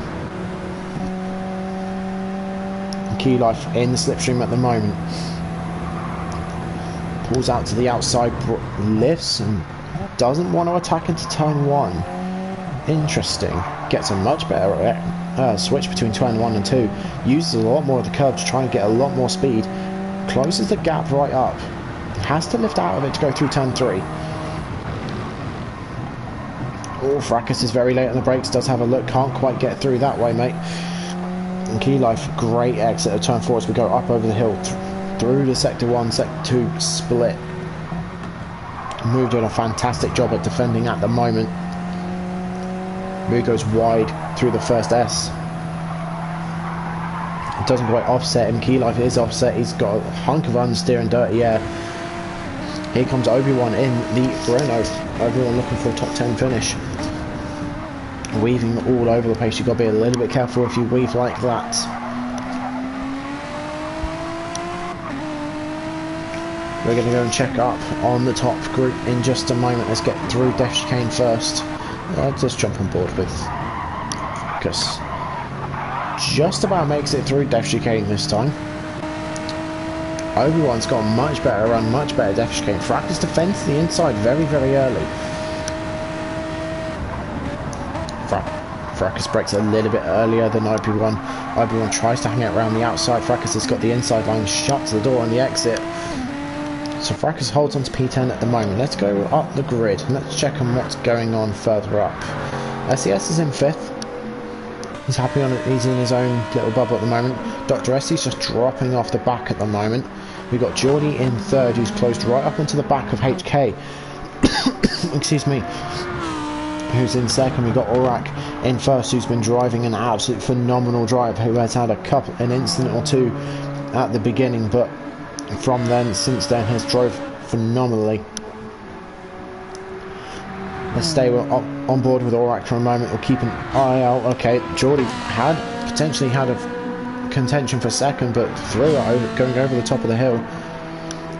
Key Life in the slipstream at the moment. Pulls out to the outside, lifts and doesn't want to attack into turn 1. Interesting. Gets a much better switch between turn 1 and 2. Uses a lot more of the curb to try and get a lot more speed. Closes the gap right up. Has to lift out of it to go through turn 3. Oh, Fracas is very late on the brakes, does have a look, can't quite get through that way, mate. And Key Life, great exit of turn 4 as we go up over the hill, through the sector 1, sector 2 split. Moo doing a fantastic job at defending at the moment. Moo goes wide through the first S. It doesn't quite offset him. Key Life is offset, he's got a hunk of understeer and dirty air. Here comes Obi-Wan in the Renault. Everyone looking for a top 10 finish. Weaving all over the place. You've got to be a little bit careful if you weave like that. We're going to go and check up on the top group in just a moment. Let's get through Def Chicane first. I'll just jump on board with Marcus. Just about makes it through Def Chicane this time. Obi-Wan's got a much better run, much better Def Chicane. Fracas defends to the inside very early. Fracas breaks a little bit earlier than Obi-Wan. Obi-Wan tries to hang out around the outside. Fracas has got the inside line, shuts the door on the exit. So Fracas holds on to P10 at the moment. Let's go up the grid and let's check on what's going on further up. SES is in 5th. He's happy on it. He's in his own little bubble at the moment. Dr. Essie's just dropping off the back at the moment. We've got Geordie in 3rd, who's closed right up onto the back of HK. Excuse me. Who's in 2nd. We've got Aurak in 1st, who's been driving an absolute phenomenal drive, who has had an incident or 2 at the beginning, but from then, since then, has drove phenomenally. Let's stay on board with Aurak for a moment. We'll keep an eye out. Okay, Geordie had potentially had a contention for 2nd, but threw it over, going over the top of the hill.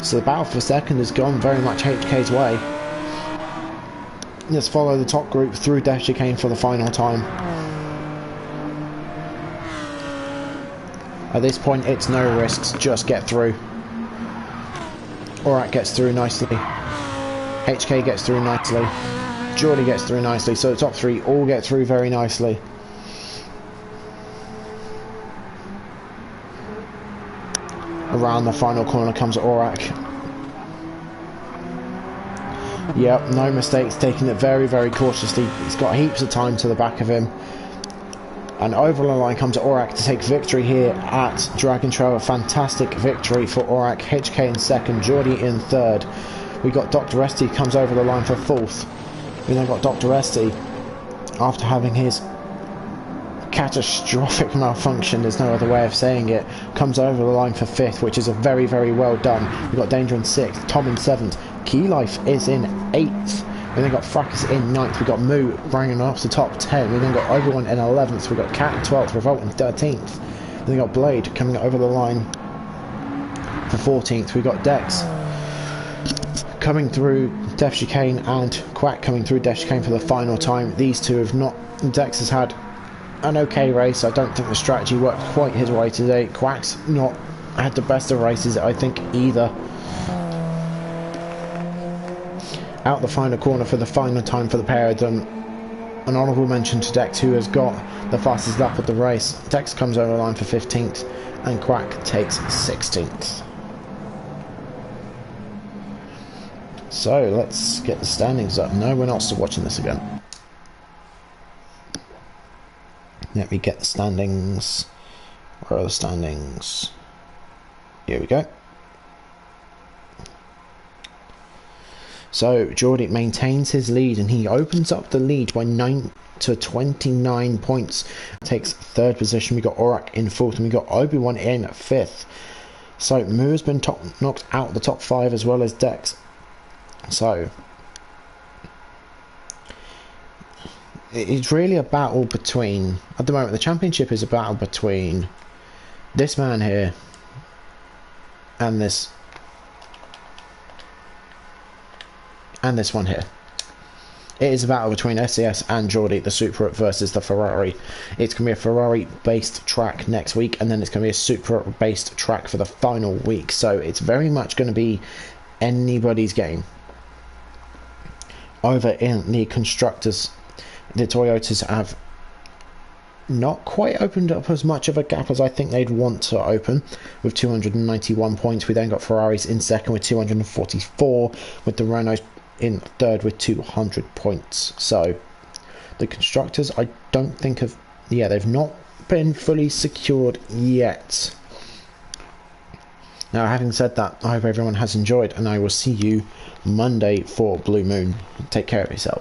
So the battle for 2nd has gone very much HK's way. Let's follow the top group through Def Chicane for the final time. At this point, it's no risks, just get through. Aurak gets through nicely. HK gets through nicely. Geordie gets through nicely, so the top 3 all get through very nicely. Around the final corner comes Aurak. Yep, no mistakes, taking it very, very cautiously. He's got heaps of time to the back of him. And over the line comes Aurak to take victory here at Dragon Trail. A fantastic victory for Aurak. HK in second, Geordie in third. We got Dr. Esty comes over the line for fourth. We then got Dr. Esty, after having his catastrophic malfunction, there's no other way of saying it, comes over the line for fifth, which is a very, very well done. We've got Danger in sixth, Tom in seventh, Key Life is in eighth. We then got Fracas in ninth. We got Moo bringing off the top 10. We then got Obi-Wan in 11th. We got Cat in 12th, Revolt in 13th. Then we got Blade coming over the line for 14th. We got Dex coming through, Def Chicane, and Quack coming through Def Chicane for the final time. These two have not. Dex has had an okay race. I don't think the strategy worked quite his way today. Quack's not had the best of races, I think, either. Out the final corner for the final time for the pair of them. An honourable mention to Dex, who has got the fastest lap of the race. Dex comes over the line for 15th, and Quack takes 16th. So let's get the standings up. No, we're not still watching this again. Let me get the standings. Where are the standings? Here we go. So Geordie maintains his lead, and he opens up the lead by 9 to 29 points. Takes third position. We got Aurak in fourth, and we got Obi-Wan in fifth. So Moo has been knocked out the top 5 as well as Dex. So it's really a battle between, at the moment the championship is a battle between this man here and this one here. It is a battle between SES and Geordie, the Supra versus the Ferrari. It's going to be a Ferrari based track next week, and then it's going to be a Supra based track for the final week. So it's very much going to be anybody's game. Over in the constructors, the Toyotas have not quite opened up as much of a gap as I think they'd want to open, with 291 points. We then got Ferraris in second with 244, with the Renaults in third with 200 points. So the constructors, I don't think have, yeah, they've not been fully secured yet. Now, having said that, I hope everyone has enjoyed, and I will see you Monday for Blue Moon. Take care of yourself.